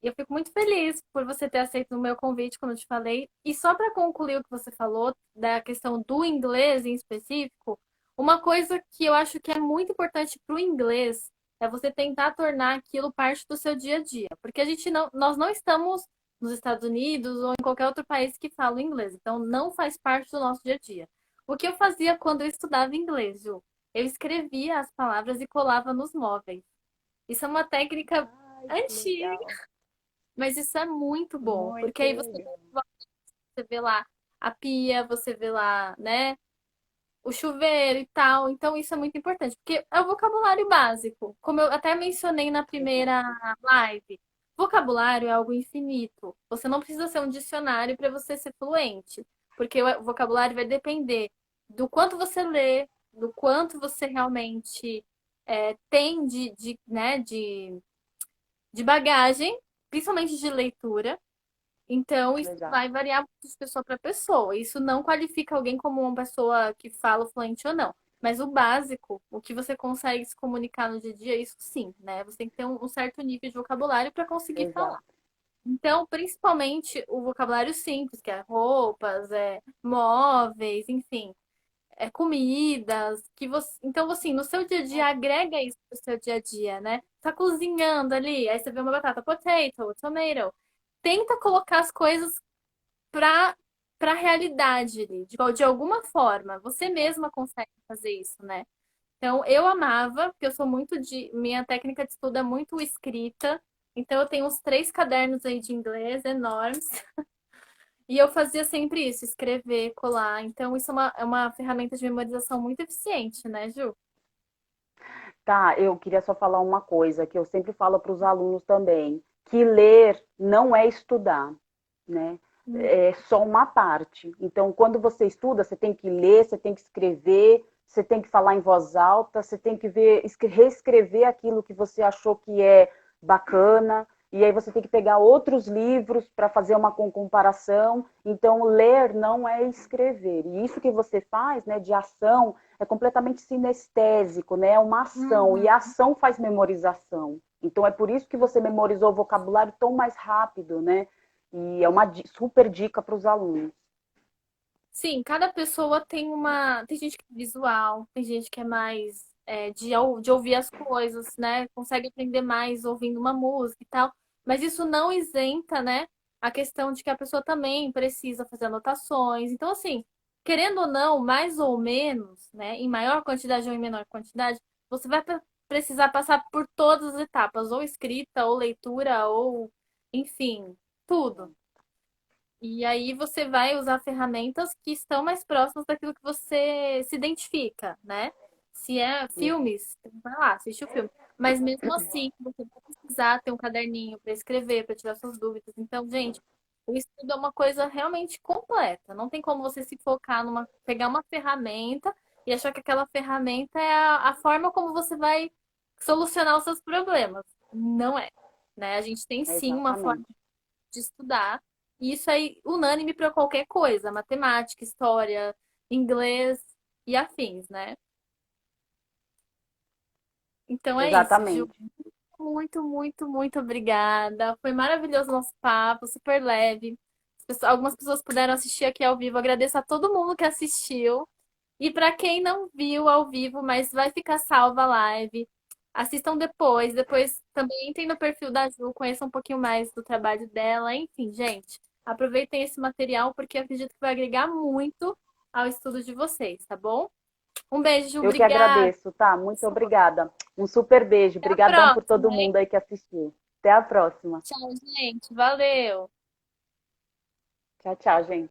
E eu fico muito feliz por você ter aceito o meu convite, como eu te falei. E só para concluir o que você falou, da questão do inglês em específico, uma coisa que eu acho que é muito importante para o inglês é você tentar tornar aquilo parte do seu dia a dia. Porque nós não estamos nos Estados Unidos ou em qualquer outro país que fala o inglês. Então, não faz parte do nosso dia a dia. O que eu fazia quando eu estudava inglês, Ju? Eu escrevia as palavras e colava nos móveis. Isso é uma técnica Ai, que antiga, legal. mas isso é muito bom, porque Muito aí legal. você vê lá a pia, você vê lá, né, o chuveiro e tal. Então isso é muito importante, porque é o vocabulário básico. Como eu até mencionei na Exato. primeira live, vocabulário é algo infinito. Você não precisa ser um dicionário para você ser fluente, porque o vocabulário vai depender do quanto você lê, do quanto você realmente tem né, de bagagem, principalmente de leitura. Então, isso Exato. vai variar muito de pessoa para pessoa. Isso não qualifica alguém como uma pessoa que fala fluente ou não. Mas o básico, o que você consegue se comunicar no dia a dia, isso sim, né? Você tem que ter um certo nível de vocabulário para conseguir falar. Exato. Então, principalmente o vocabulário simples, que é roupas, móveis, enfim, comidas, que você. Então, assim, no seu dia a dia, agrega isso pro seu dia a dia, né? Tá cozinhando ali, aí você vê uma batata, potato, tomato. Tenta colocar as coisas pra, pra realidade ali, de alguma forma. Você mesma consegue fazer isso, né? Então, eu amava, porque eu sou muito de. Minha técnica de estudo é muito escrita. Então eu tenho uns 3 cadernos aí de inglês enormes. E eu fazia sempre isso, escrever, colar. Então isso é uma ferramenta de memorização muito eficiente, né, Ju? Tá, eu queria só falar uma coisa que eu sempre falo para os alunos também, que ler não é estudar, né? Hum. É só uma parte. Então, quando você estuda, você tem que ler, você tem que escrever, você tem que falar em voz alta, você tem que ver, reescrever aquilo que você achou que é bacana, e aí você tem que pegar outros livros para fazer uma comparação. Então, ler não é escrever. E isso que você faz, né, de ação, é completamente sinestésico, né? É uma ação, e a Uhum. ação faz memorização. Então, é por isso que você memorizou o vocabulário tão mais rápido, né? E é uma super dica para os alunos. Sim, cada pessoa tem uma. Tem gente que é visual, tem gente que é mais de ouvir as coisas, né? Consegue aprender mais ouvindo uma música e tal. Mas isso não isenta, né? A questão de que a pessoa também precisa fazer anotações. Então, assim, querendo ou não, mais ou menos, né? Em maior quantidade ou em menor quantidade, você vai precisar passar por todas as etapas, ou escrita, ou leitura, ou enfim, tudo. E aí você vai usar ferramentas que estão mais próximas daquilo que você se identifica, né? Se é filmes, vai lá, assiste o filme. Mas mesmo assim, você vai precisar ter um caderninho para escrever, para tirar suas dúvidas. Então, gente, o estudo é uma coisa realmente completa. Não tem como você se focar pegar uma ferramenta e achar que aquela ferramenta é a forma como você vai solucionar os seus problemas. Não é, né? A gente tem sim uma forma Exatamente. de estudar. E isso é unânime para qualquer coisa, matemática, história, inglês e afins, né? Então é isso, Ju. Exatamente. Muito, muito, muito obrigada. Foi maravilhoso o nosso papo, super leve. Algumas pessoas puderam assistir aqui ao vivo. Agradeço a todo mundo que assistiu. E para quem não viu ao vivo, mas vai ficar salva a live, assistam depois. Depois também entrem no perfil da Ju, conheçam um pouquinho mais do trabalho dela. Enfim, gente, aproveitem esse material porque eu acredito que vai agregar muito ao estudo de vocês, tá bom? Um beijo, Ju. Eu que Obrigada. agradeço, tá? Muito obrigada. Um super beijo. Até a Obrigadão por todo próxima, hein? mundo aí que assistiu. Até a próxima. Tchau, gente. Valeu. Tchau, tchau, gente.